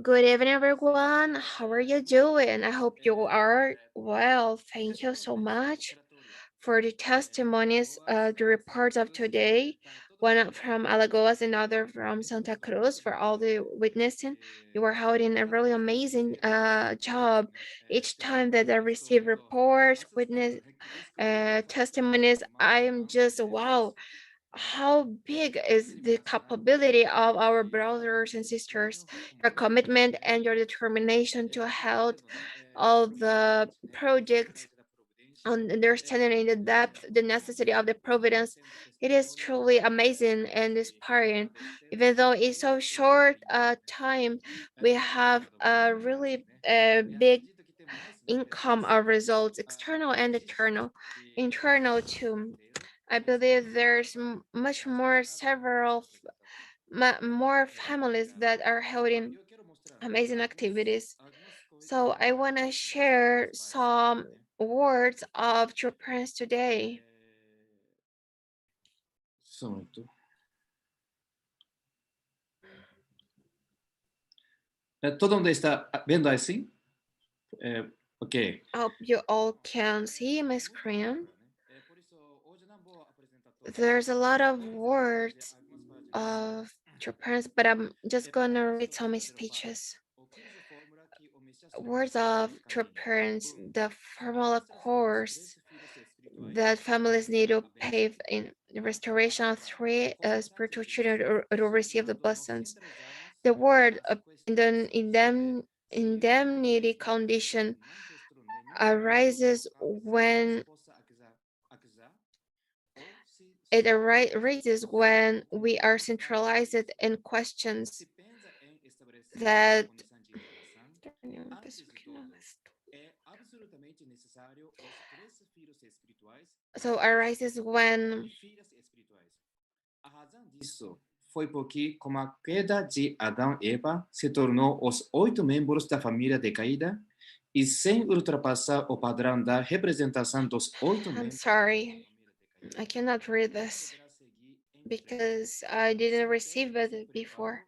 Good evening, everyone. How are you doing? I hope you are well. Thank you so much for the testimonies, the reports of today, one from Alagoas, another from Santa Cruz, for all the witnessing. You are holding a really amazing job. Each time that I receive reports, witness testimonies, I am just, wow, how big is the capability of our brothers and sisters, your commitment and your determination to help all the projects, on understanding in the depth the necessity of the providence. It is truly amazing and inspiring. Even though it's so short time, we have a really big income of results, external and internal. Internal too, I believe there's much more more families that are holding amazing activities. So I want to share some words of your parents today. Só um minuto. Todo mundo está vendo assim? Ok. I hope you all can see my screen. there's a lot of words of your parents, but I'm just gonna read some speeches. Words of your parents, the formula course that families need to pay in the restoration of three spiritual children to receive the blessings. The word indemnity condition arises when we are centralized in questions that arises when A razão disso foi porque, como a queda de Adão e Eva se tornou os 8 membros da família decaída, e sem ultrapassar o padrão da representação dos 8 I'm membros sorry, I cannot read this because I didn't receive it before.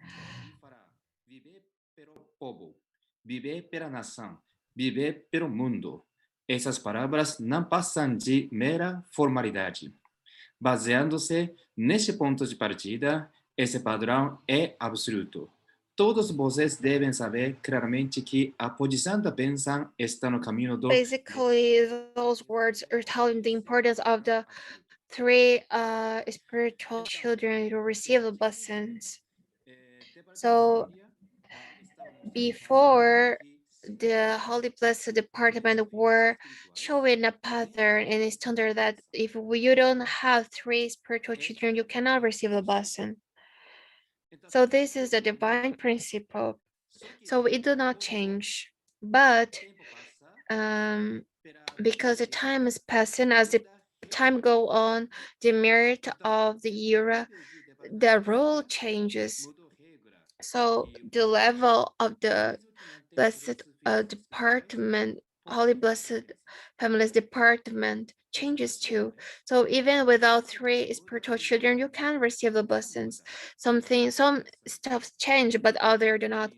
Viver pelo povo, viver pela nação, viver pelo mundo. Essas palavras não passam de mera formalidade. Baseando-se neste ponto de partida, esse padrão é absoluto. Todos vocês devem saber claramente que a posição da bênção está no caminho do... Basically, those words are telling the importance of the three spiritual children to receive the blessings. So before the Holy Blessed Department were showing a pattern and a standard that if you don't have three spiritual children, you cannot receive the blessing. So this is the divine principle. So it do not change. But because the time is passing, as the time go on, the merit of the era, the rule changes. So the level of the blessed department, Holy Blessed Families Department changes too. So even without three spiritual children, you can receive the blessings. Some stuff change, but other do not.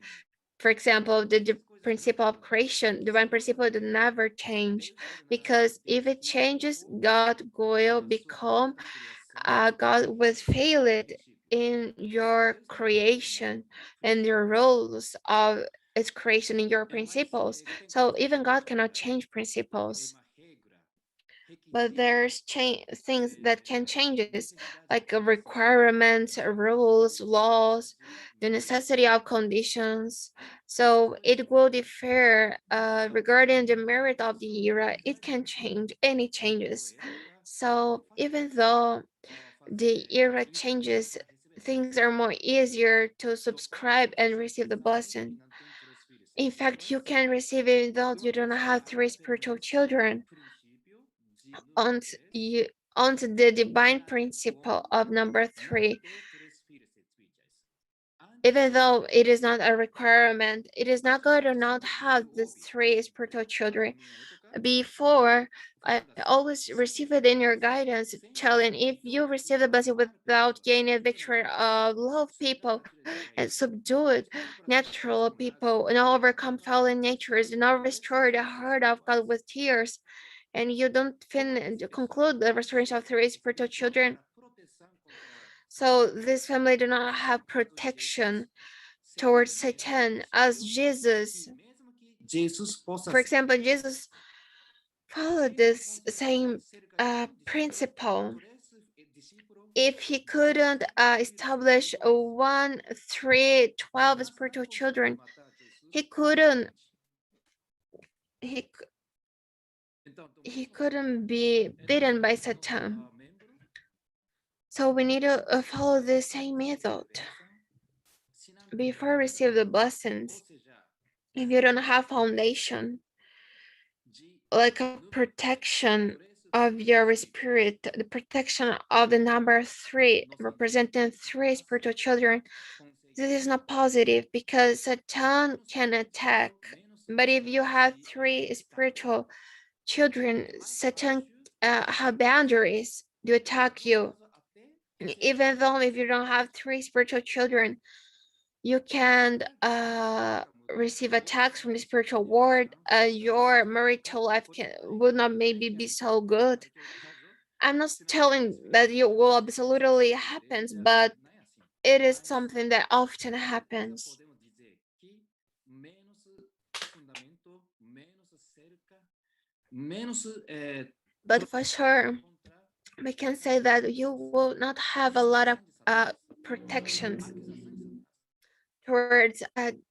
For example, the principle of creation, divine principle do never change, because if it changes, God will become God will fail it in your creation and your rules of its creation in your principles. So even God cannot change principles. But there's things that can changes, like requirements, rules, laws, the necessity of conditions. So it will differ regarding the merit of the era. It can change, any changes. So even though the era changes, things are more easier to subscribe and receive the blessing. In fact, you can receive it even though you don't have three spiritual children. On the divine principle of number 3, even though it is not a requirement, it is not good to not have the three spiritual children. Before, I always receive it in your guidance, telling if you receive the blessing without gaining victory of love people and subdue it, natural people, and overcome fallen natures, and not restore the heart of God with tears, and you don't conclude the restoration of three spiritual children. So this family do not have protection towards Satan as Jesus. For example, Jesus followed this same principle. If he couldn't establish 1, 3, 12 spiritual children, he couldn't be beaten by Satan. So we need to follow the same method before receive the blessings. If you don't have foundation, like a protection of your spirit, the protection of the number 3, representing 3 spiritual children, this is not positive because Satan can attack. But if you have 3 spiritual children, Satan have boundaries to attack you. Even though if you don't have 3 spiritual children, you can receive attacks from the spiritual world. Your marital life would not maybe be so good. I'm not telling that it will absolutely happens, but it is something that often happens. But for sure, we can say that you will not have a lot of protections towards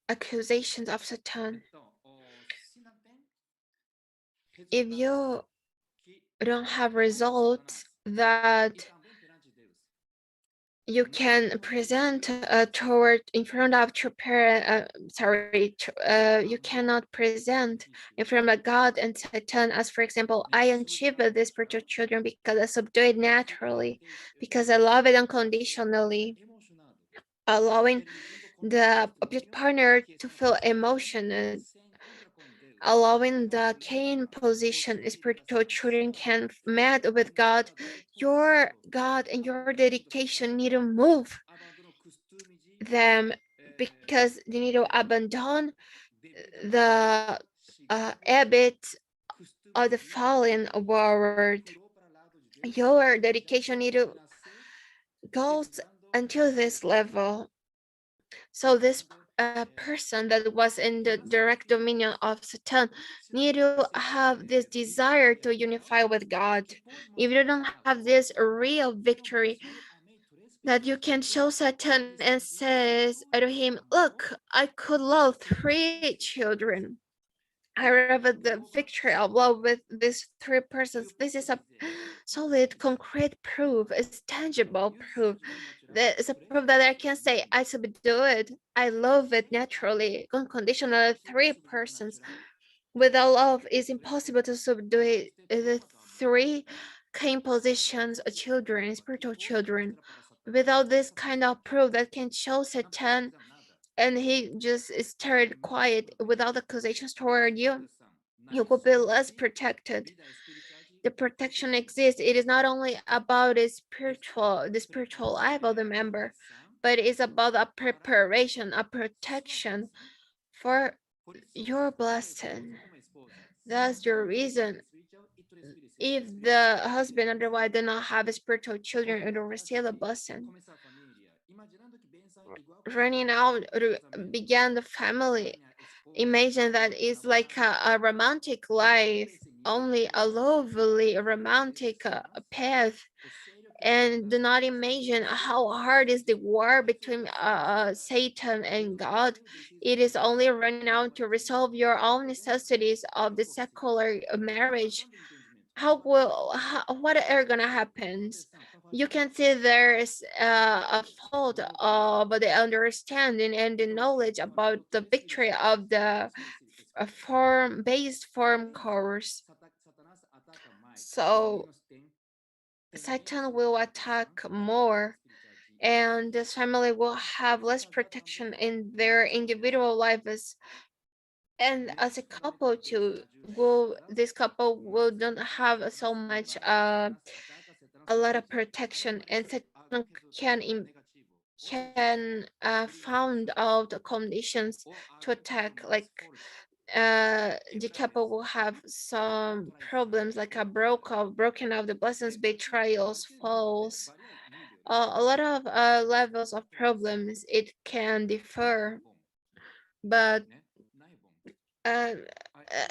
accusations of Satan. If you don't have results that you can present toward in front of your parent, you cannot present in front of God and Satan as, for example, I achieve this spiritual children because I subdue it naturally, because I love it unconditionally, allowing the object partner to feel emotion, allowing the Cain position spiritual children can met with God. Your God and your dedication need to move them, because they need to abandon the habit of the fallen world. Your dedication need to goes until this level. So this person that was in the direct dominion of Satan need to have this desire to unify with God. If you don't have this real victory, that you can show Satan and says to him, look, I could love 3 children. I have the victory of love with these 3 persons. This is a solid, concrete proof. It's tangible proof. It's a proof that I can say I subdue it. I love it naturally, unconditionally. 3 persons. Without love, it's impossible to subdue it. The 3 positions of children, spiritual children. Without this kind of proof that can show Satan, and he just stayed quiet without accusations toward you, you will be less protected. The protection exists. It is not only about the spiritual life of the member, but it's about a preparation, a protection for your blessing. That's the reason. If the husband and the wife do not have spiritual children, it will receive a blessing. Running out began the family. Imagine that it's like a romantic life, only a lovely romantic path. And do not imagine how hard is the war between Satan and God. It is only running out to resolve your own necessities of the secular marriage. What are gonna happen? You can see there's a fault of the understanding and the knowledge about the victory of the form-based form course. So Satan will attack more, and this family will have less protection in their individual lives. And as a couple too, this couple will not have so much a lot of protection, and Satan can found out conditions to attack, like the couple will have some problems like a broken of the blessings, betrayals, falls, a lot of levels of problems. It can differ, but uh,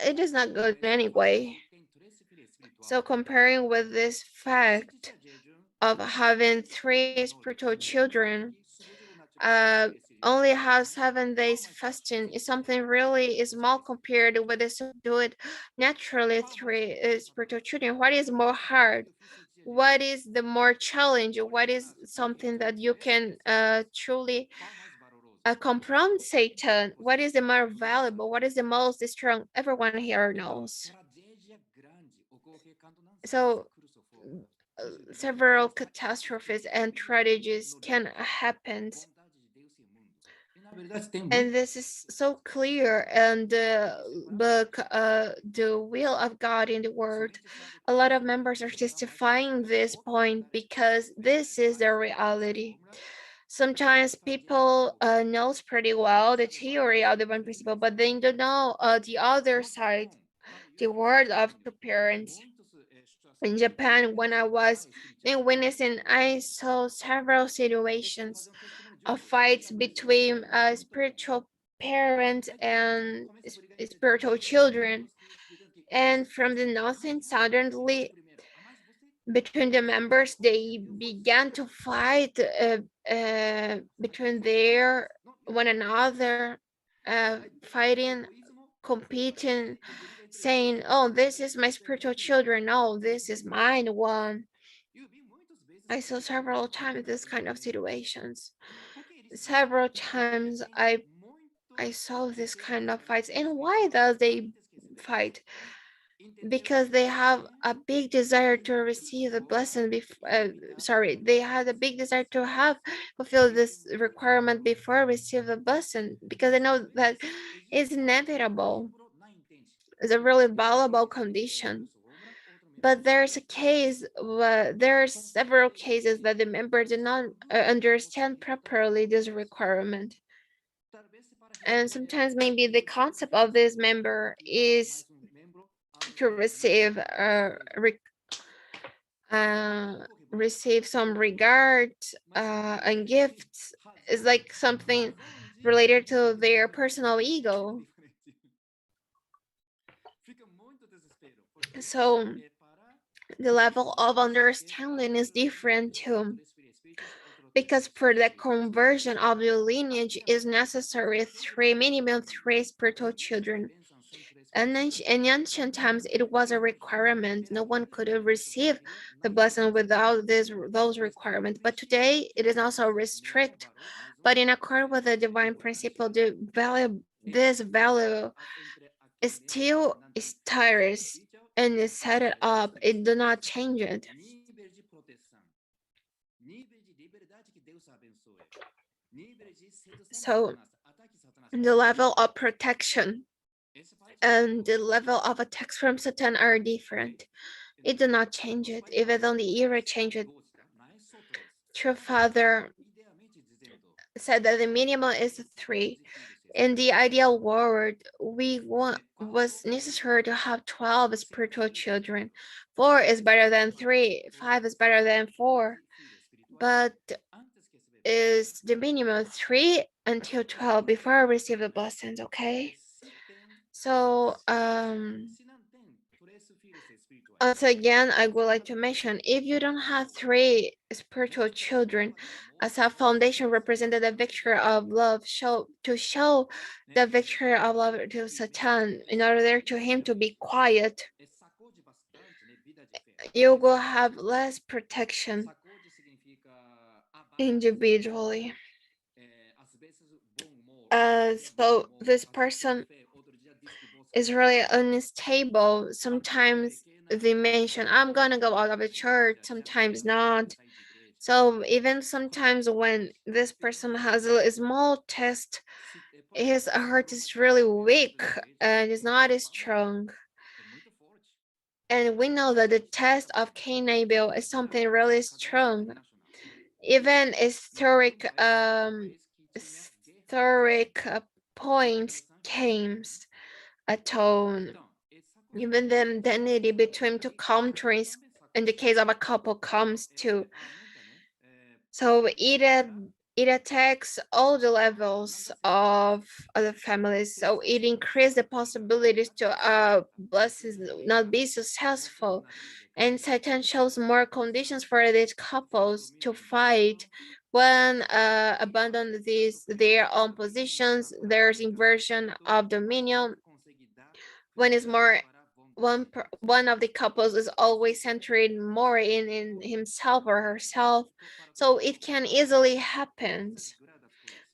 it is not good anyway. So comparing with this fact of having 3 spiritual children, uh, only have 7 days fasting is something really small compared with the subdued naturally 3 spiritual children. What is more hard? What is the more challenge? What is something that you can truly confront Satan? What is the more valuable? What is the most strong? Everyone here knows. So several catastrophes and tragedies can happen, and this is so clear in the book, The Will of God in the World. A lot of members are testifying this point because this is the reality. Sometimes people knows pretty well the theory of the one principle, but they don't know the other side, the word of the parents. In Japan, when I was in witnessing, I saw several situations of fights between spiritual parents and spiritual children. And from the northern suddenly between the members, they began to fight between their one another, fighting, competing, saying, "Oh, this is my spiritual children. Oh, this is mine one." I saw several times this kind of situations. Several times I saw this kind of fights. And why does they fight? Because they have a big desire to receive the blessing they had a big desire to have fulfill this requirement before receive the blessing, because they know that it's inevitable. It's a really valuable condition. But there's a case where there are several cases that the member did not understand properly this requirement. And sometimes maybe the concept of this member is to receive receive some regard and gifts. Is like something related to their personal ego. So the level of understanding is different too, because for the conversion of your lineage is necessary minimum three spiritual children. And in ancient times, it was a requirement. No one could receive the blessing without those requirements. But today, it is also restrict. But in accord with the divine principle, this value is still stays and is set it up. It do not change it. So the level of protection and the level of attacks from Satan are different. It did not change it, even though the era changed. True Father said that the minimum is 3. In the ideal world, was necessary to have 12 spiritual children. 4 is better than 3, 5 is better than 4. But is the minimum 3 until 12 before I receive the blessings, okay? So once again, I would like to mention, if you don't have 3 spiritual children, as a foundation represented the victory of love, show the victory of love to Satan, in order to him to be quiet, you will have less protection individually. So this person is really unstable. Sometimes they mention, I'm gonna go out of the church, sometimes not. So even sometimes when this person has a small test, his heart is really weak and is not as strong. And we know that the test of Cain and Abel is something really strong. Even historic points came a tone. Even the identity between two countries, in the case of a couple, comes to. So it attacks all the levels of the families. So it increases the possibilities to blessings not be successful. And Satan shows more conditions for these couples to fight when abandon their own positions. There's inversion of dominion. When is more one of the couples is always centered more in himself or herself, so it can easily happen.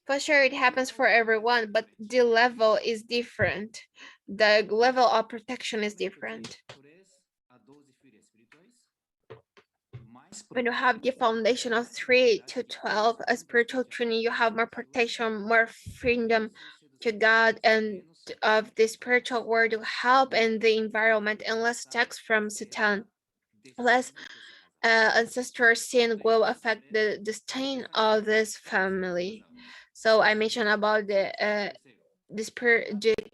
For sure, it happens for everyone, but the level is different. The level of protection is different. When you have the foundation of 3 to 12, a spiritual training, you have more protection, more freedom to God and of the spiritual world to help in the environment, and less attacks from Satan. Less ancestor sin will affect the stain of this family. So I mentioned about the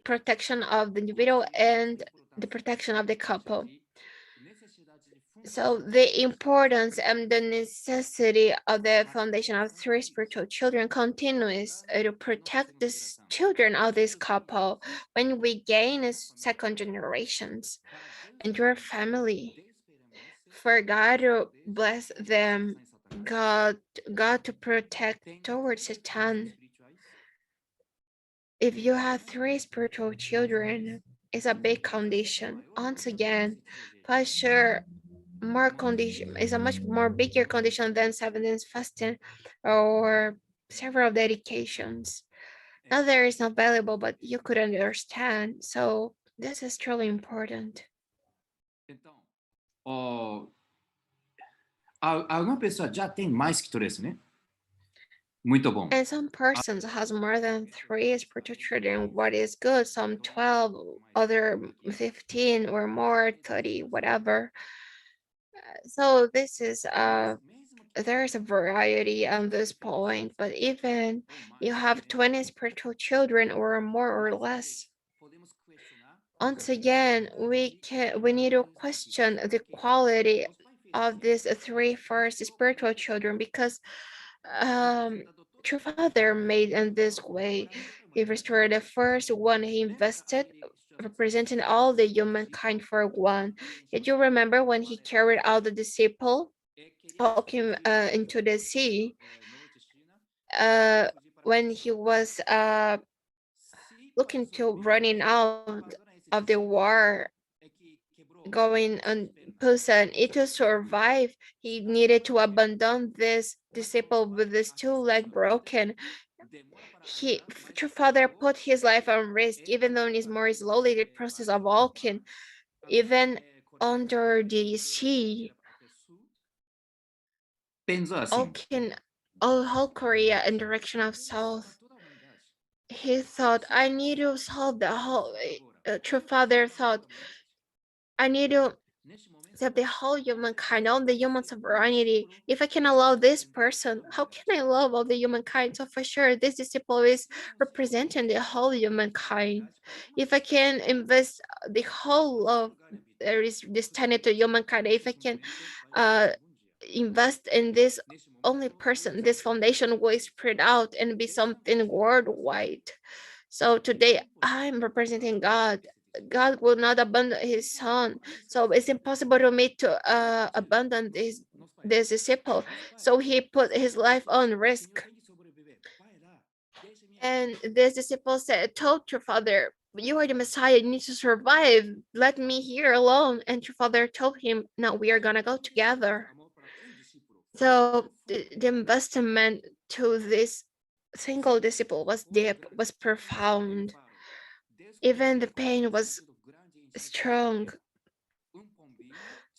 protection of the individual and the protection of the couple. So the importance and the necessity of the foundation of three spiritual children continues to protect the children of this couple when we gain as second generations and your family. For God to bless them, God, God to protect towards Satan. If you have three spiritual children, it's a big condition. Once again, for sure, more condition is a much more bigger condition than 7 days fasting or several dedications. Not that it's not valuable, but you could understand. So this is truly important. Então, alguma pessoa já tem mais que 3, né? Muito bom. And some persons has more than 3 spiritual children, what is good, some 12, other 15 or more, 30, whatever. So this is there's a variety on this point, but even you have 20 spiritual children or more or less, once again, we need to question the quality of these 3 first spiritual children, because true father made in this way. He restored the first one he invested, representing all the humankind for one. Did you remember when he carried out the disciple, walking into the sea, when he was looking to running out of the war, going on Busan, to survive, he needed to abandon this disciple with his 2 leg broken. True father put his life on risk, even though it's more slowly the process of walking, even under the sea. Pensou assim. Walking all whole Korea in direction of south. He thought, I need to solve the whole. True father thought, I need to save the whole humankind, all the human sovereignty. If I can allow this person, how can I love all the humankind? So for sure, this disciple is representing the whole humankind. If I can invest the whole love there is destined to humankind, if I can invest in this only person, this foundation will spread out and be something worldwide. So today I'm representing God. God will not abandon his son. So it's impossible to me to abandon this disciple. So he put his life on risk. And this disciple told your father, you are the Messiah, you need to survive. Let me here alone. And your father told him, no, we are gonna go together. So the investment to this single disciple was deep, was profound. Even the pain was strong.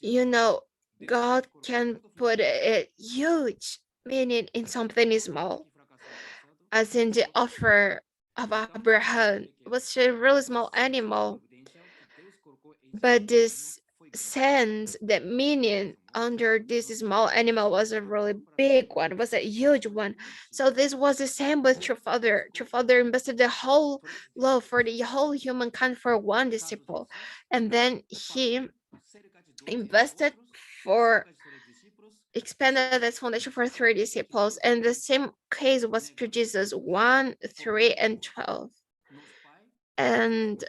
You know, God can put a huge meaning in something small, as in the offer of Abraham was a really small animal, but this sense, that meaning under this small animal was a really big one, was a huge one. So this was the same with True Father. True Father invested the whole love for the whole humankind for one disciple, and then he invested for expanded this foundation for 3 disciples, and the same case was to Jesus 1, 3, and 12. And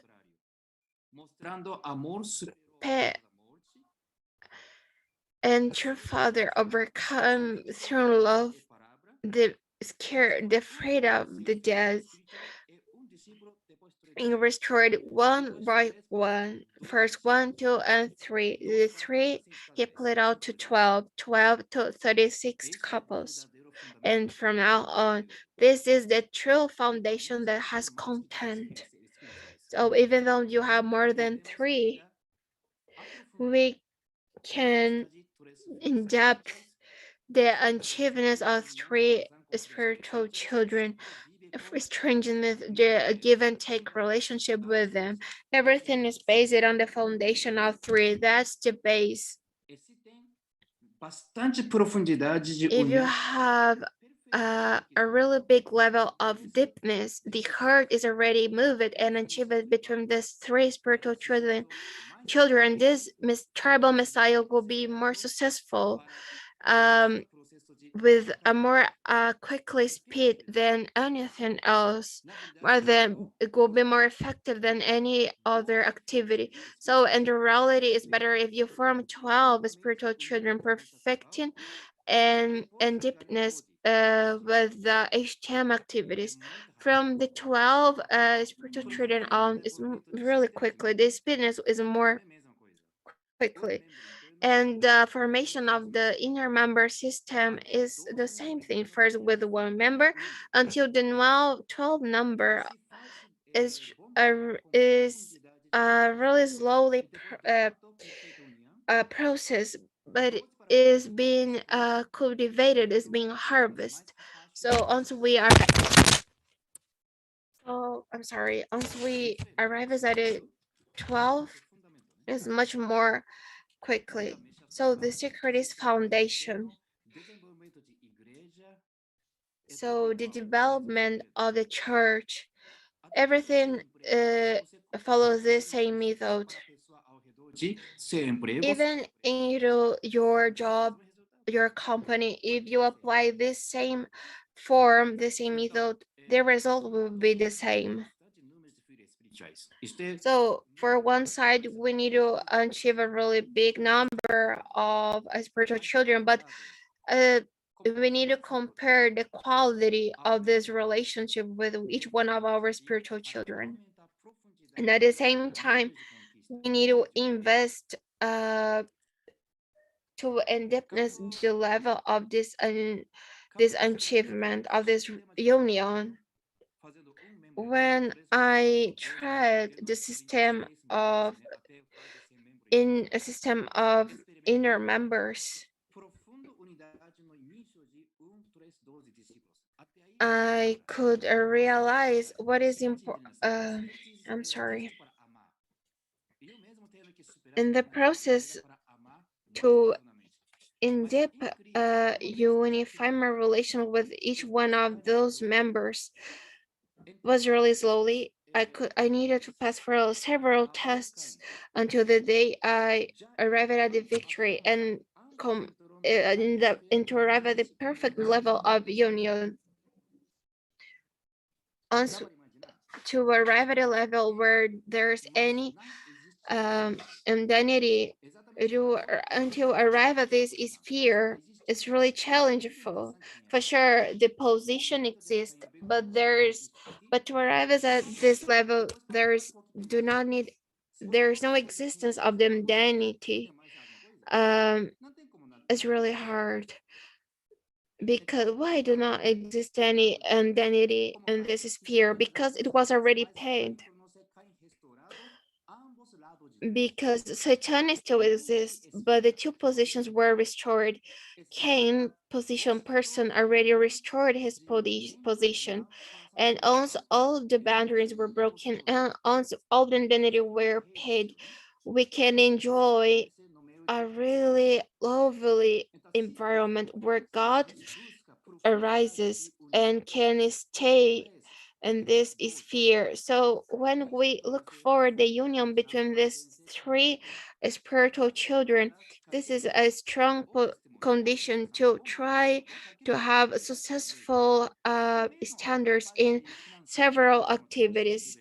true father overcome through love the the fear of the death, and restored one by one. First 1, 2, and 3. The 3 he played out to 12, 12 to 36 couples. And from now on, this is the true foundation that has content. So even though you have more than 3, we can in depth the achievements of 3 spiritual children, strengthening the give and take relationship with them. Everything is based on the foundation of 3. That's the base. If you have a really big level of deepness, the heart is already moved and achieved between these 3 spiritual children. children, this tribal Messiah will be more successful, with a more quickly speed than anything else, more than it will be more effective than any other activity. So, and the reality is better if you form 12 spiritual children, perfecting and deepness with the HTM activities. From the 12 spiritual children on is really quickly. The speed is more quickly, and the formation of the inner member system is the same thing, first with one member until the 12 number is really slowly process, but is being cultivated, is being harvested. So once we are I'm sorry, once we arrive at it 12 is much more quickly. So the secret is foundation. So the development of the church, everything follows the same method. Even in your job, your company, if you apply this same form, the same method, the result will be the same. So for one side, we need to achieve a really big number of spiritual children, but uh, we need to compare the quality of this relationship with each one of our spiritual children. And at the same time, we need to invest to in deepness the level of this achievement of this union. When I tried the system of in a system of inner members, I could realize what is important. I'm sorry. In the process to in depth unify my relation with each one of those members was really slowly. I needed to pass through several tests until the day I arrived at the victory and and to arrive at the perfect level of union. Once to arrive at a level where there's any indemnity until arrive at this sphere is really challenging. For sure the position exists, but to arrive at this level do not need there's no existence of the indemnity. It's really hard, because why do not exist any indemnity in this sphere? Because it was already paid, because Satan still exists, but the two positions were restored. Cain position person already restored his position, and once all the boundaries were broken and once all the indemnity were paid, we can enjoy a really lovely environment where God arises and can stay in this sphere. So when we look for the union between these three spiritual children, this is a strong condition to try to have successful standards in several activities,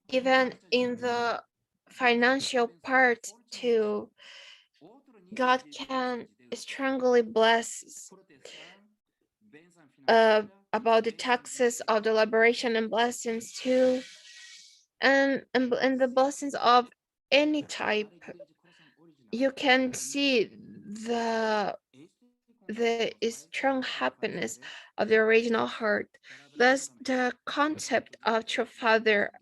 even in the financial part too. God can strongly bless about the taxes of the liberation and blessings too, and the blessings of any type. You can see the strong happiness of the original heart. Thus the concept of true father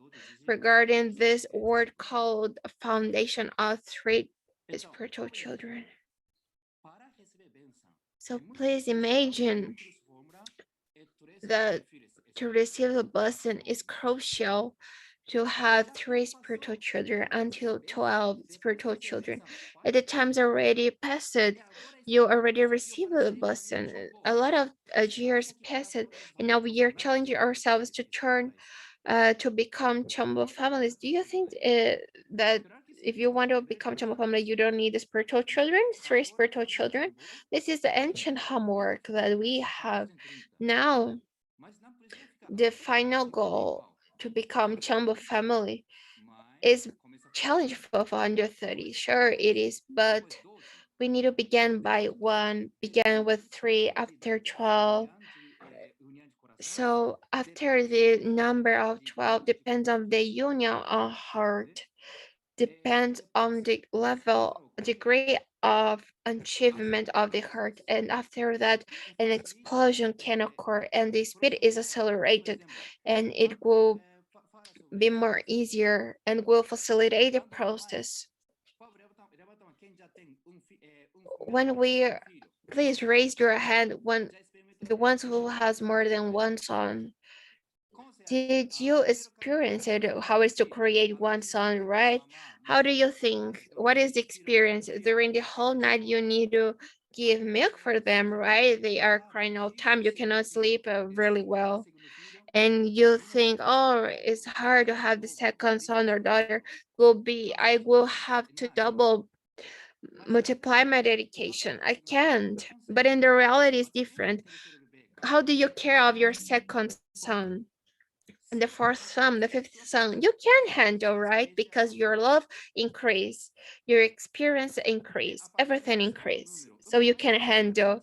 regarding this word called foundation of three spiritual children. So please imagine that to receive the blessing is crucial to have three spiritual children until 12 spiritual children. At the times already passed, you already received the blessing. A lot of years passed, and now we are challenging ourselves to turn to become Chumbo families. Do you think that if you want to become Chamba family, you don't need the spiritual children, 3 spiritual children. This is the ancient homework that we have. Now, the final goal to become Chamba family is challenge for 430. Sure, it is, but we need to begin by 1, begin with 3, after 12. So after the number of 12 depends on the union of heart, depends on the level, degree of achievement of the heart. And after that, an explosion can occur and the speed is accelerated, and it will be more easier and will facilitate the process. When we, please raise your hand when the ones who has more than one son. Did you experience it? How is to create one son, right? How do you think? What is the experience? During the whole night, you need to give milk for them, right? They are crying all the time. You cannot sleep really well. And you think, oh, it's hard to have the second son or daughter. I will have to double multiply my dedication. I can't. But in the reality, it's different. How do you care of your second son? And the fourth son, the fifth son, you can handle, right? Because your love increase, your experience increase, everything increase. So you can handle.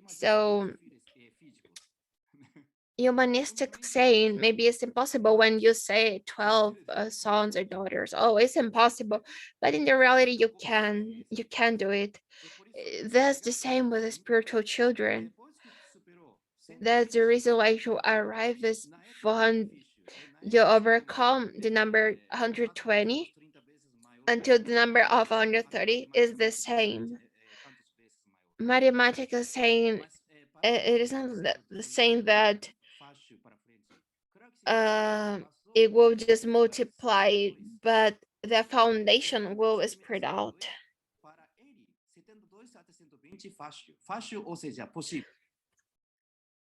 So humanistic saying, maybe it's impossible when you say 12 sons or daughters. Oh, it's impossible. But in the reality, you can do it. That's the same with the spiritual children. That's the reason why you arrive as 400, you overcome the number 120 until the number of 130 is the same. Mathematics is saying it isn't saying that it will just multiply, but the foundation will spread out.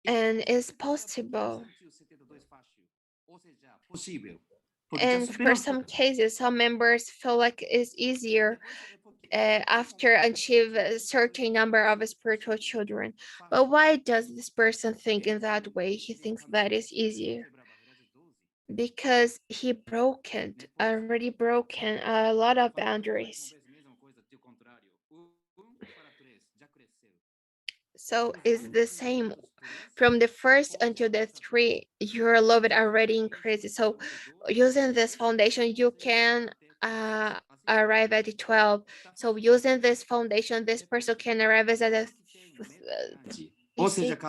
And it's possible. And for some cases, some members feel like it's easier after achieve a certain number of spiritual children. But why does this person think in that way? He thinks that is easier because he already broken a lot of boundaries. So it's the same from the first until the 3, your love it already increases. So using this foundation, you can arrive at the 12. So using this foundation, this person can arrive at the 36.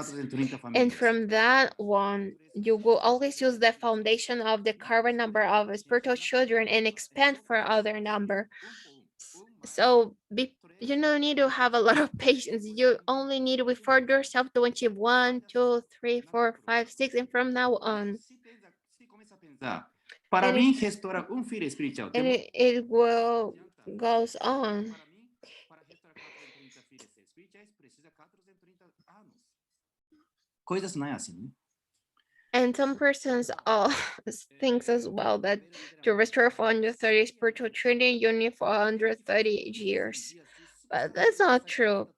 And from that one, you will always use the foundation of the current number of spiritual children and expand for other number. So you don't need to have a lot of patience. You only need to afford yourself to achieve 1, 2, 3, 4, 5, 6, and from now on. And it will goes on. And some persons thinks as well that to restore 430 spiritual training, you need 430 years. But that's not true.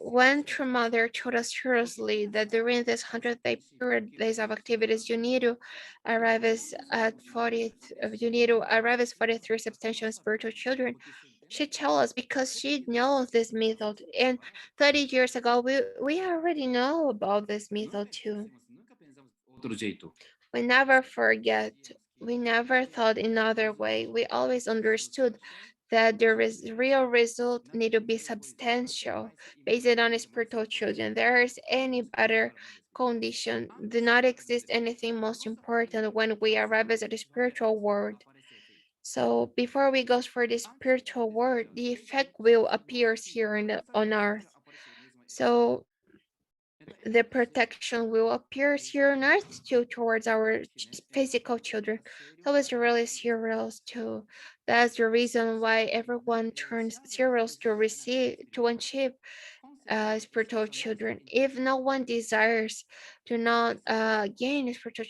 When True Mother told us seriously that during this 100-day period, days of activities, you need to arrive as at 40, you need to arrive as 43 substantial spiritual children. She told us because she knows this method. And 30 years ago, we already know about this method too. We never forget. We never thought another way. We always understood that the real result need to be substantial, based on spiritual children. There is any better condition. Do not exist anything most important when we arrive at the spiritual world. So before we go for the spiritual world, the effect will appear here on earth. So the protection will appear here on earth too towards our physical children. So it's really serious too. That's the reason why everyone turns serious to achieve spiritual children. If no one desires to not gain spiritual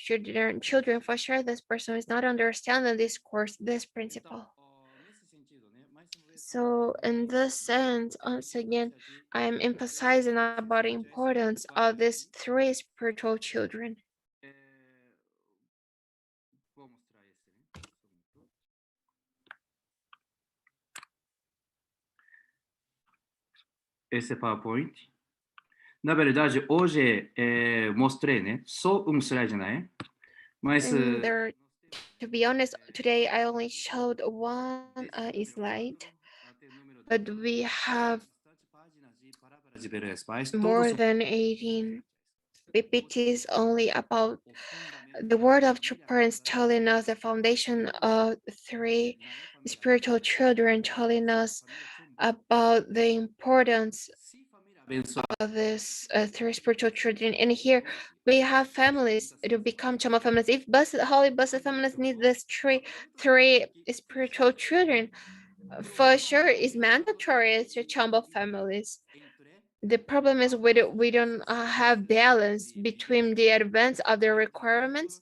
children, for sure this person is not understanding this course, this principle. So in this sense, once again, I'm emphasizing about the importance of these three spiritual children. Vou mostrar esse, né? Só um minuto. Esse é PowerPoint. Na verdade, hoje mostrei, né? Só slide, né? Mas And there, to be honest, today I only showed one slide, but we have more than 18 PPTs only about the word of true parents, telling us the foundation of three spiritual children, telling us about the importance of this three spiritual children. And here we have families to become Chama families. If Holy Blessed families need this three spiritual children, for sure it's mandatory to Chamba families. The problem is we don't have balance between the advance of the requirements,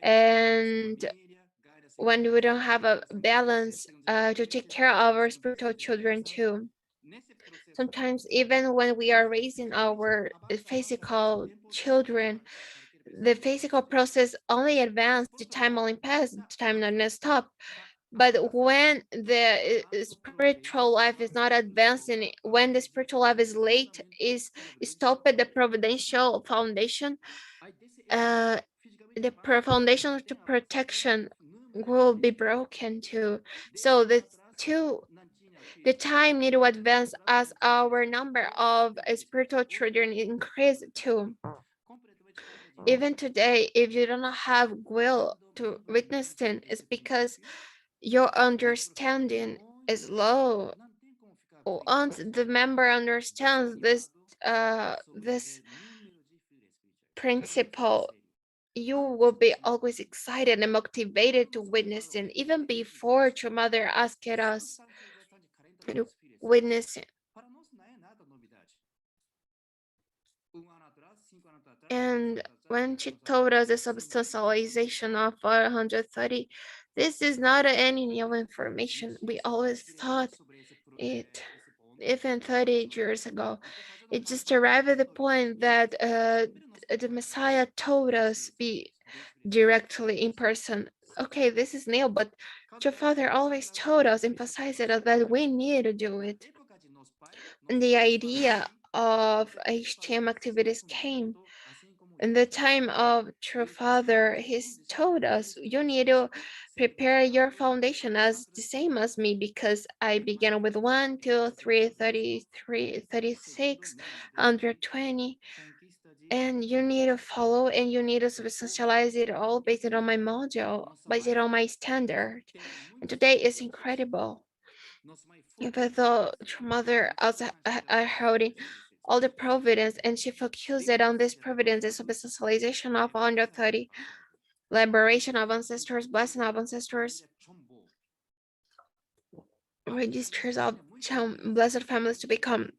and when we don't have a balance to take care of our spiritual children too. Sometimes even when we are raising our physical children, the physical process only advanced, the time only passed, time not stop. But when the spiritual life is not advancing, when the spiritual life is late, is stopped at the providential foundation, the foundation to protection will be broken too. So the time need to advance as our number of spiritual children increase too. Even today, if you don't have will to witnessing, it's because your understanding is low. Once the member understands this principle, you will be always excited and motivated to witness it, even before your mother asked us to witness it. And when she told us the substantialization of 430, this is not any new information. We always thought it, even 30 years ago. It just arrived at the point that the Messiah told us be directly in person. Okay, this is new, but your father always told us, emphasized it, that we need to do it. And the idea of HTM activities came in the time of true father. He's told us you need to prepare your foundation as the same as me, because I began with 1, 2, 3, 33, 36, 120, and you need to follow and you need to substantialize it all based on my module, based on my standard. And today is incredible. Even though your mother also are holding all the providence, and she focused on this providence, the substantialization of 130, liberation of ancestors, blessing of ancestors, registers of blessed families to become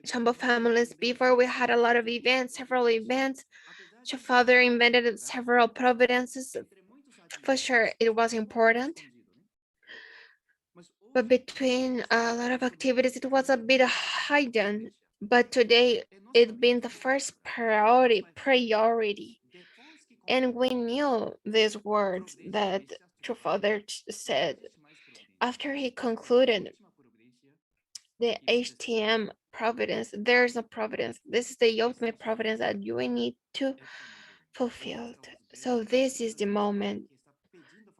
Chambo families. Before we had a lot of events, several events. Your father invented several providences. For sure, it was important. But between a lot of activities, it was a bit hidden. But today, it's been the first priority. And we knew these words that your father said after he concluded the HTM providence. There's no providence. This is the ultimate providence that you need to fulfill. So this is the moment.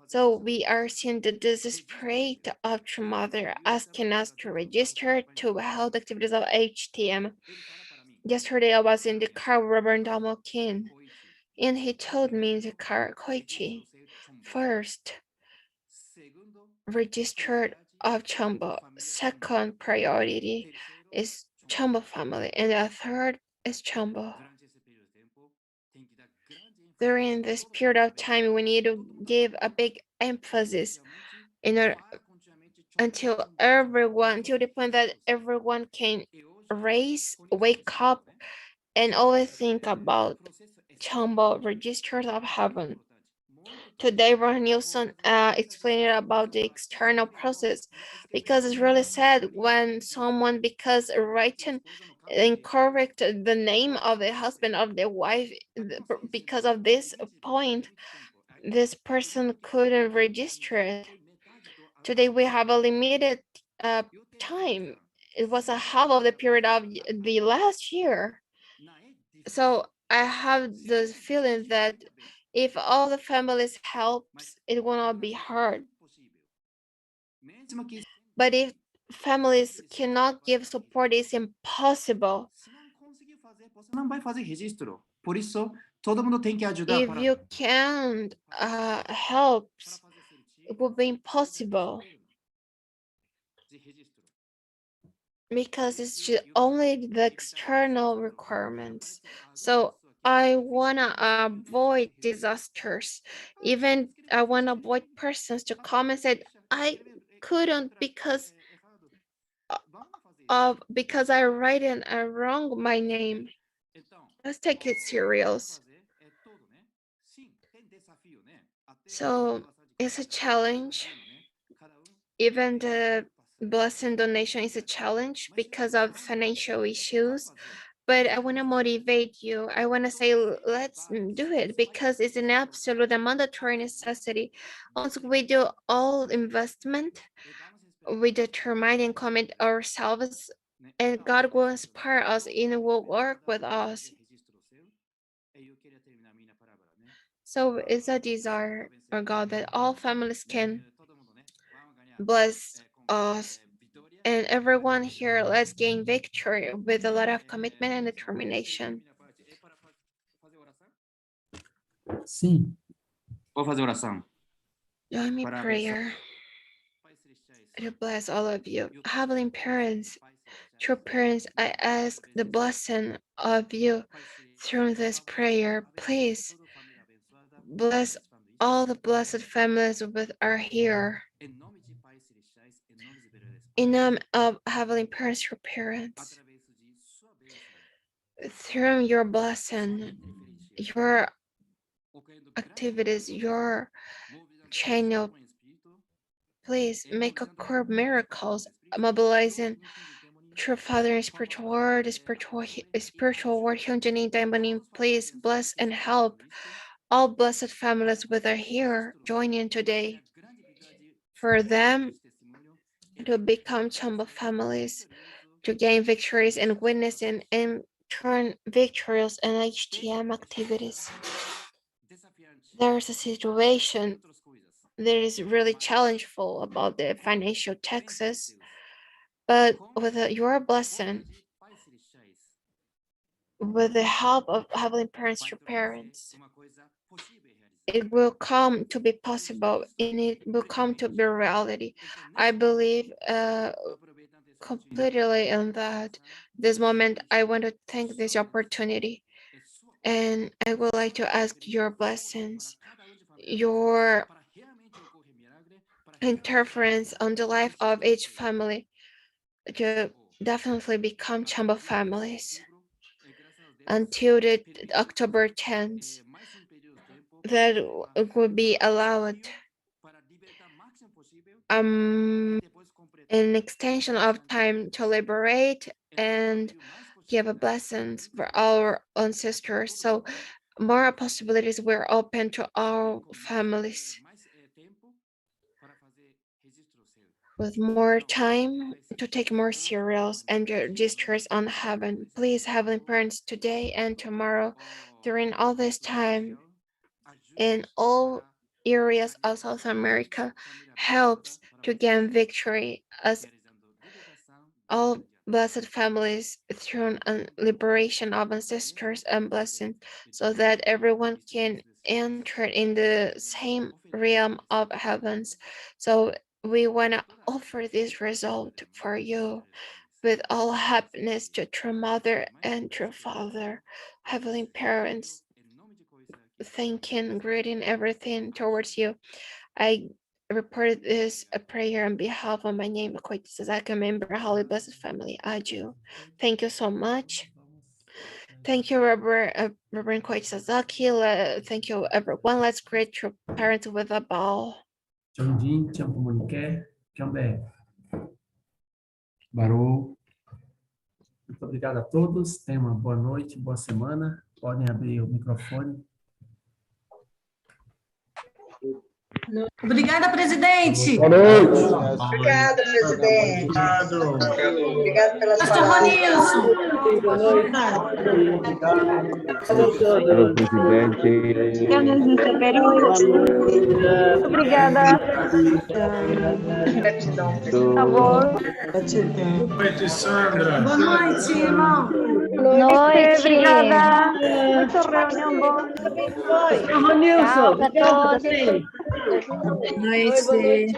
So we are seeing the desperate of your mother asking us to register to health activities of HTM. Yesterday I was in the car with Reverend Damo King, and he told me in the car, Koichi, first, registered of Chambo. Second priority is Chambo family, and the third is Chambo. During this period of time, we need to give a big emphasis in order until the point that everyone can wake up, and always think about Chambo registers of heaven. Today, Ron Nielsen explained about the external process because it's really sad when someone, because written incorrect the name of the husband of the wife, because of this point, this person couldn't register it. Today, we have a limited time. It was a half of the period of the last year. So I have the feeling that if all the families helps, it will not be hard. But if families cannot give support, it's impossible. Você não vai fazer registro. Por isso, todo mundo tem que ajudar If you can't help, it will be impossible because it's just only the external requirements. So I wanna avoid disasters. Even I wanna avoid persons to come and say I couldn't because I write in wrong my name. Let's take it serious. So it's a challenge. Even the blessing donation is a challenge because of financial issues. But I want to motivate you. I want to say, let's do it because it's an absolute and mandatory necessity. Once we do all investment, we determine and commit ourselves, and God will inspire us and will work with us. So it's a desire, or God, that all families can bless us. And everyone here, let's gain victory with a lot of commitment and determination. Sim. Vou fazer oração. Join me prayer to bless all of you. Heavenly parents, true parents, I ask the blessing of you through this prayer. Please bless all the blessed families with are here. In name of Heavenly Parents, true parents, through your blessing, your activities, your channel, please make occur miracles, mobilizing true Father and spiritual word, spiritual word, Hyunjin Daimonim, please bless and help all blessed families with are here joining today. For them to become Chamba families, to gain victories and witnessing and turn victorious in HTM activities. There's a situation that is really challengeful about the financial taxes, but with your blessing, with the help of Heavenly Parents, your parents, it will come to be possible and it will come to be reality. I believe completely in that. This moment, I want to thank this opportunity, and I would like to ask your blessings, your interference on the life of each family to definitely become Chamba families until the October 10th, that would be allowed an extension of time to liberate and give blessings for our ancestors. So more possibilities were open to our families with more time to take more serious and registers on heaven. Please, Heavenly Parents, today and tomorrow, during all this time, in all areas of South America, helps to gain victory as all blessed families through liberation of ancestors and blessing, so that everyone can enter in the same realm of heavens. So we want to offer this result for you with all happiness to true mother and true father, heavenly parents, thanking, greeting everything towards you. I reported this a prayer on behalf of my name, Akoitis, as I can member Holy Blessed Family, Aju. Thank you so much. Thank you, Reverend Koichi Sasaki. Thank you, everyone. Let's greet your parents with a bow. Chonjin, Champo Monique, Cambé. Barou. Muito obrigado a todos. Tenham uma boa noite, boa semana. Podem abrir o microfone. Obrigada, presidente. Boa noite. Obrigada, presidente. Obrigado pelas Pastor palavras. Ronilson. Senhor presidente. Obrigada. Gratidão. Tá bom. Boa noite, irmão. Noite. Obrigada. Muita reunião boa. Pastor Ronilson, Tchau pra todos. Boa noite.